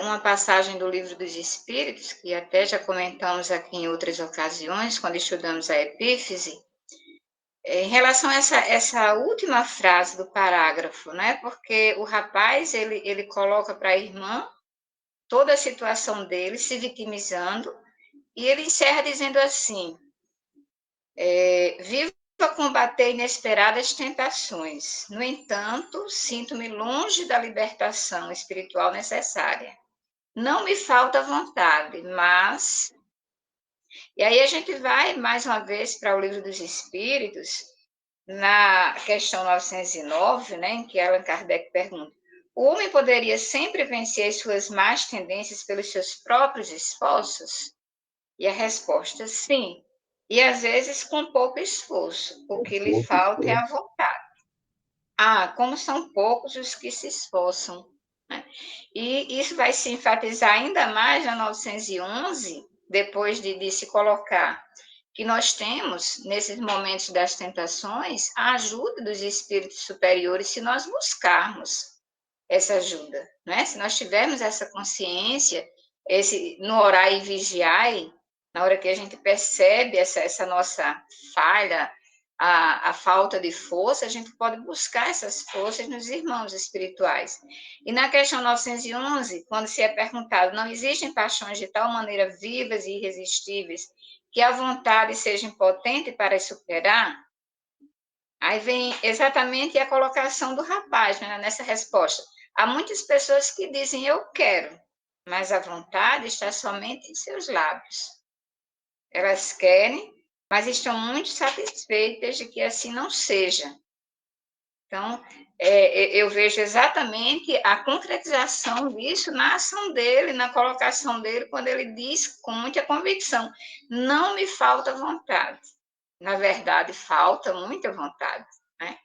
uma passagem do Livro dos Espíritos, que até já comentamos aqui em outras ocasiões, quando estudamos a Epífise, em relação a essa última frase do parágrafo, né? Porque o rapaz, ele coloca para a irmã toda a situação dele, se vitimizando, e ele encerra dizendo assim, vivo a combater inesperadas tentações. No entanto, sinto-me longe da libertação espiritual necessária. Não me falta vontade, mas... E aí a gente vai, mais uma vez, para o Livro dos Espíritos, na questão 909, né, em que Allan Kardec pergunta: o homem poderia sempre vencer as suas más tendências pelos seus próprios esforços? E a resposta: sim. E às vezes com pouco esforço. O que lhe falta é a vontade. Como são poucos os que se esforçam, né? E isso vai se enfatizar ainda mais na 911, depois de se colocar que nós temos, nesses momentos das tentações, a ajuda dos espíritos superiores se nós buscarmos essa ajuda, né? Se nós tivermos essa consciência, no orar e vigiar, na hora que a gente percebe essa nossa falha, a falta de força, a gente pode buscar essas forças nos irmãos espirituais. E na questão 911, quando se é perguntado, não existem paixões de tal maneira vivas e irresistíveis que a vontade seja impotente para superar? Aí vem exatamente a colocação do rapaz, né, nessa resposta. Há muitas pessoas que dizem eu quero, mas a vontade está somente em seus lábios. Elas querem, mas estão muito satisfeitas de que assim não seja. Então, eu vejo exatamente a concretização disso na ação dele, na colocação dele, quando ele diz com muita convicção: não me falta vontade. Na verdade, falta muita vontade, né?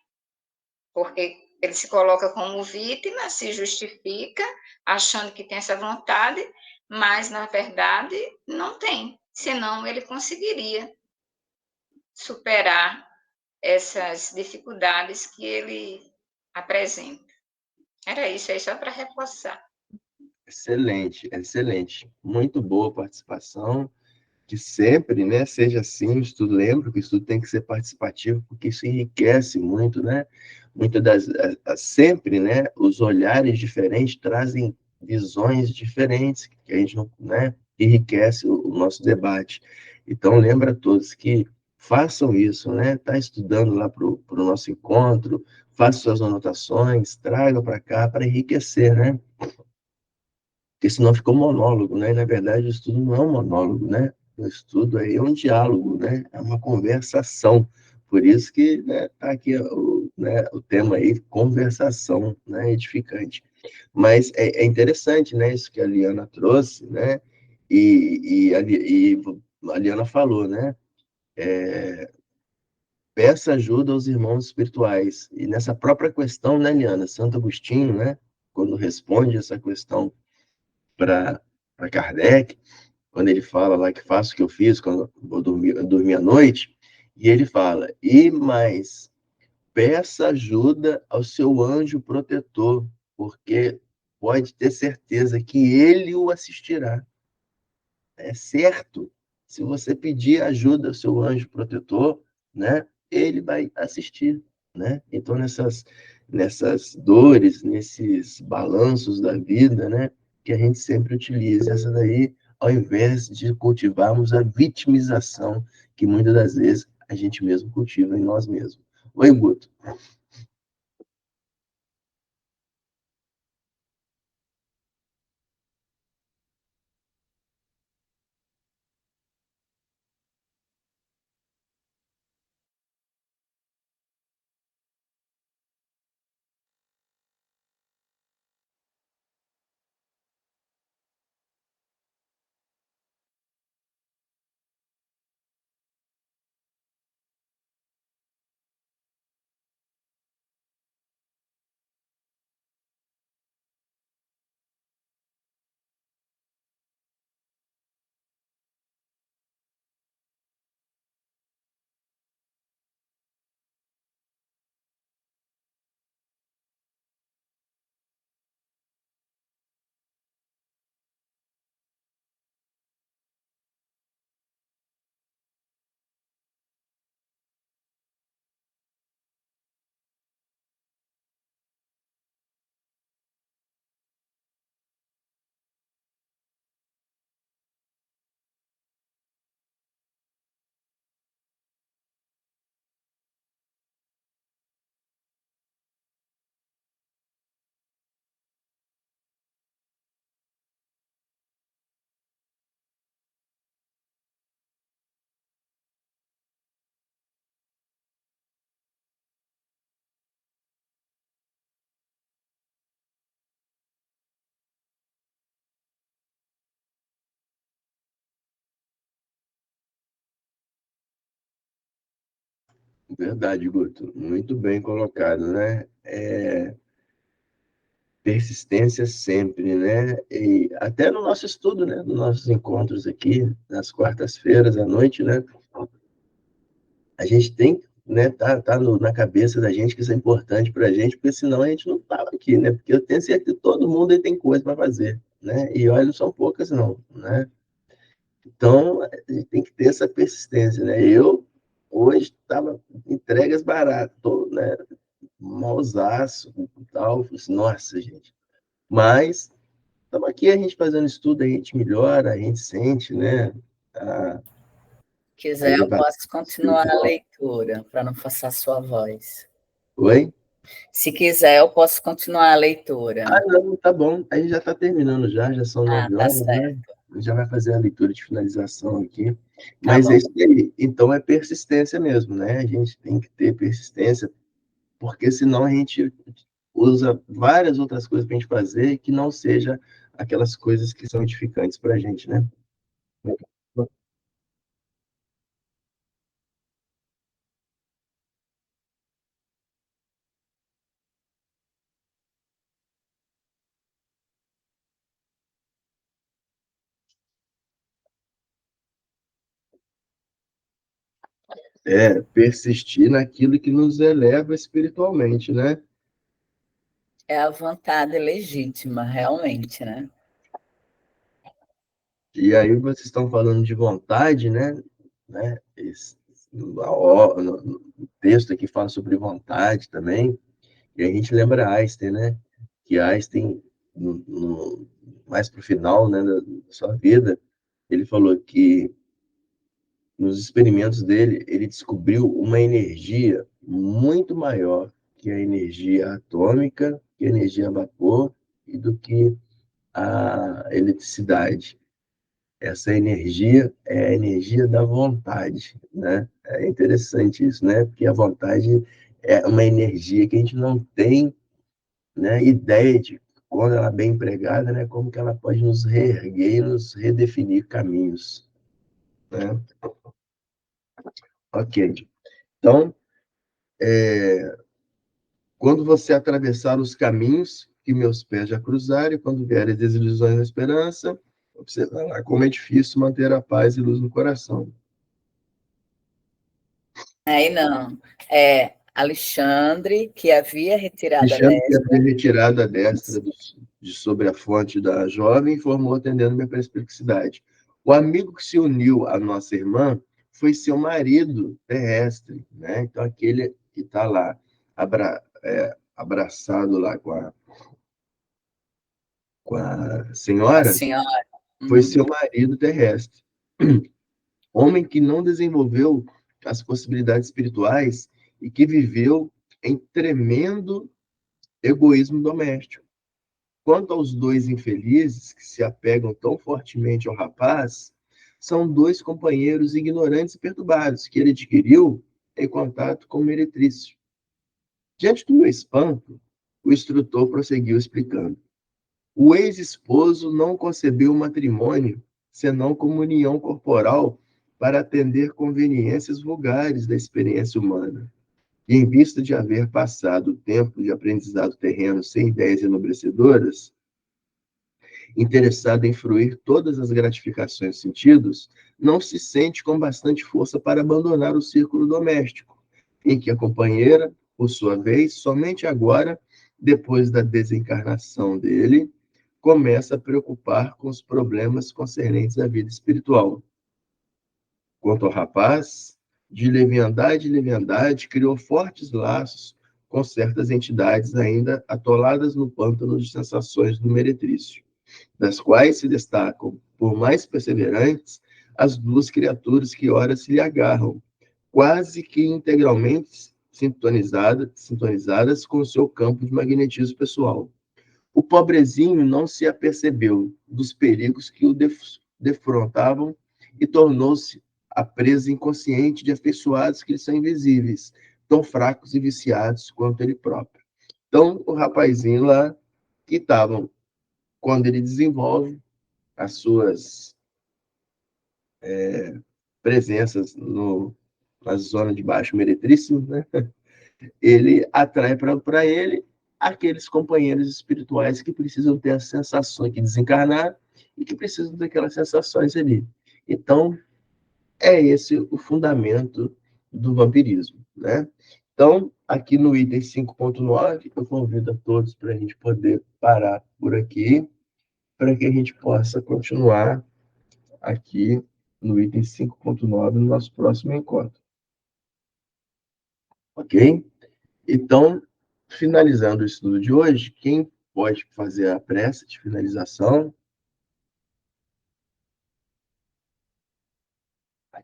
Porque ele se coloca como vítima, se justifica, achando que tem essa vontade, mas, na verdade, não tem. Senão, ele conseguiria superar essas dificuldades que ele apresenta. Era isso aí, só para reforçar. Excelente, excelente. Muito boa participação. Que sempre, né, seja assim, o estudo, lembra que o estudo tem que ser participativo, porque isso enriquece muito, né? Muitas sempre, né, os olhares diferentes trazem visões diferentes, que a gente não, né, enriquece o nosso debate. Então, lembra a todos que façam isso, né? Tá estudando lá para o nosso encontro, façam suas anotações, tragam para cá para enriquecer, né? Porque senão ficou monólogo, né? E, na verdade, o estudo não é um monólogo, né? O estudo é um diálogo, né? É uma conversação. Por isso que, né, tá aqui o tema aí, conversação, né? Edificante. Mas é interessante, né? Isso que a Liana trouxe, né? E a Liana falou, né? Peça ajuda aos irmãos espirituais. E nessa própria questão, né, Liana? Santo Agostinho, né? Quando responde essa questão para Kardec, quando ele fala lá que faço o que eu fiz quando eu dormi à noite, e ele fala, e mais, peça ajuda ao seu anjo protetor, porque pode ter certeza que ele o assistirá. É certo. Se você pedir ajuda ao seu anjo protetor, né, ele vai assistir, né? Então nessas dores, nesses balanços da vida, né, que a gente sempre utilize essa daí, ao invés de cultivarmos a vitimização que muitas das vezes a gente mesmo cultiva em nós mesmos. Oi, Guto. Verdade, Guto. Muito bem colocado, né? persistência sempre, né? E até no nosso estudo, né? Nos nossos encontros aqui, nas quartas-feiras à noite, né? A gente tem que, né, na cabeça da gente que isso é importante para a gente, porque senão a gente não estava aqui, né? Porque eu tenho certeza que todo mundo aí tem coisa para fazer, né? E olha, não são poucas, não, né? Então, a gente tem que ter essa persistência, né? Eu, hoje, estava entregas baratas, tô, né? Mausaço e tal. Falei assim, nossa, gente. Mas, estamos aqui, a gente fazendo estudo, a gente melhora, a gente sente, né? A Quiser, eu elevação posso continuar a espiritual. leitura, para não forçar sua voz. Oi? Se quiser, eu posso continuar a leitura. Ah, não, tá bom. A gente já está terminando já são Ah, 9 tá horas, né? certo. A gente já vai fazer a leitura de finalização aqui. Tá Mas é bom. isso aí. Então, é persistência mesmo, né? A gente tem que ter persistência, porque senão a gente usa várias outras coisas para a gente fazer que não seja aquelas coisas que são edificantes para a gente, né? É, persistir naquilo que nos eleva espiritualmente, né? É a vontade legítima, realmente, né? E aí vocês estão falando de vontade, né? No texto aqui fala sobre vontade também, e a gente lembra Einstein, né? Que Einstein, mais para o final, né, da sua vida, ele falou que nos experimentos dele, ele descobriu uma energia muito maior que a energia atômica, que a energia a vapor e do que a eletricidade. Essa energia é a energia da vontade, né? É interessante isso, né? Porque a vontade é uma energia que a gente não tem, né, ideia de quando ela é bem empregada, né, como que ela pode nos reerguer e nos redefinir caminhos, né? Ok. Então, quando você atravessar os caminhos que meus pés já cruzaram, quando vierem desilusões na esperança, observará como é difícil manter a paz e luz no coração. Aí não. É Alexandre, que havia retirado a Alexandre, que destra. havia retirado a destra de sobre a fonte da jovem, informou atendendo minha perplexidade. O amigo que se uniu à nossa irmã foi seu marido terrestre, né? Então, aquele que está lá abraçado lá com a A senhora senhora. foi seu marido terrestre. Homem que não desenvolveu as possibilidades espirituais e que viveu em tremendo egoísmo doméstico. Quanto aos dois infelizes que se apegam tão fortemente ao rapaz, são dois companheiros ignorantes e perturbados que ele adquiriu em contato com o meretrício. Diante do meu espanto, o instrutor prosseguiu explicando. O ex-esposo não concebeu o matrimônio senão como união corporal para atender conveniências vulgares da experiência humana. E em vista de haver passado o tempo de aprendizado terreno sem ideias enobrecedoras, interessado em fruir todas as gratificações dos sentidos, não se sente com bastante força para abandonar o círculo doméstico, em que a companheira, por sua vez, somente agora, depois da desencarnação dele, começa a preocupar com os problemas concernentes à vida espiritual. Quanto ao rapaz, de leviandade, criou fortes laços com certas entidades ainda atoladas no pântano de sensações do meretrício, das quais se destacam, por mais perseverantes, as duas criaturas que ora se lhe agarram, quase que integralmente sintonizadas com o seu campo de magnetismo pessoal. O pobrezinho não se apercebeu dos perigos que o defrontavam e tornou-se a presa inconsciente de afeiçoados que lhe são invisíveis, tão fracos e viciados quanto ele próprio. Então, o rapazinho lá, que estavam, quando ele desenvolve as suas presenças na zona de baixo meretríssimo, né? Ele atrai para ele aqueles companheiros espirituais que precisam ter as sensações, que desencarnar e que precisam daquelas sensações ali. Então, é esse o fundamento do vampirismo, né? Então, aqui no item 5.9, eu convido a todos para a gente poder parar por aqui, para que a gente possa continuar aqui no item 5.9 no nosso próximo encontro. Ok? Então, finalizando o estudo de hoje, quem pode fazer a prece de finalização?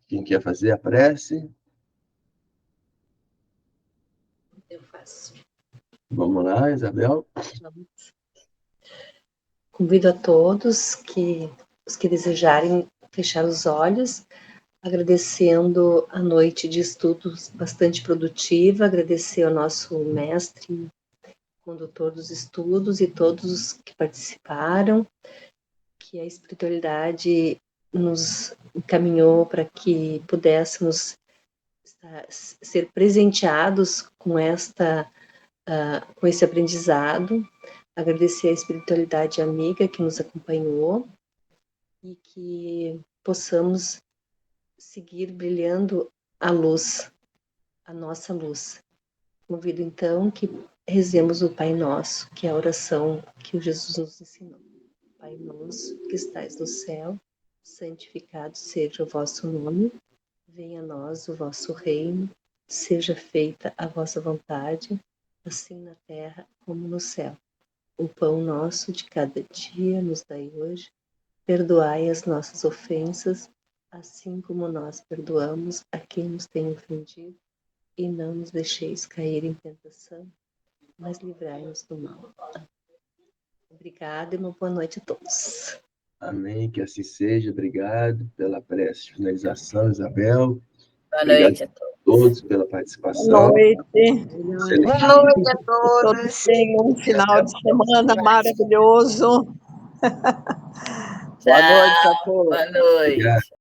Quem quer fazer a prece? Eu faço. Vamos lá, Isabel. Convido a todos os que desejarem fechar os olhos, agradecendo a noite de estudos bastante produtiva, agradecer ao nosso mestre, condutor dos estudos e todos os que participaram, que a espiritualidade nos encaminhou para que pudéssemos ser presenteados com esse aprendizado, agradecer a espiritualidade amiga que nos acompanhou e que possamos seguir brilhando a luz, a nossa luz. Convido então que rezemos o Pai Nosso, que é a oração que o Jesus nos ensinou. Pai nosso, que estais no céu, santificado seja o vosso nome, venha a nós o vosso reino, seja feita a vossa vontade, assim na terra como no céu. O pão nosso de cada dia nos dai hoje, perdoai as nossas ofensas, assim como nós perdoamos a quem nos tem ofendido, e não nos deixeis cair em tentação, mas livrai-nos do mal. Obrigada e uma boa noite a todos. Amém, que assim seja. Obrigado pela prece de finalização, Isabel. Boa Obrigado noite a a todos. todos pela Boa participação. noite. Excelente. Boa noite a Que todos todos. tenham um final de semana maravilhoso. Boa Tchau, noite a todos. boa noite. Obrigado.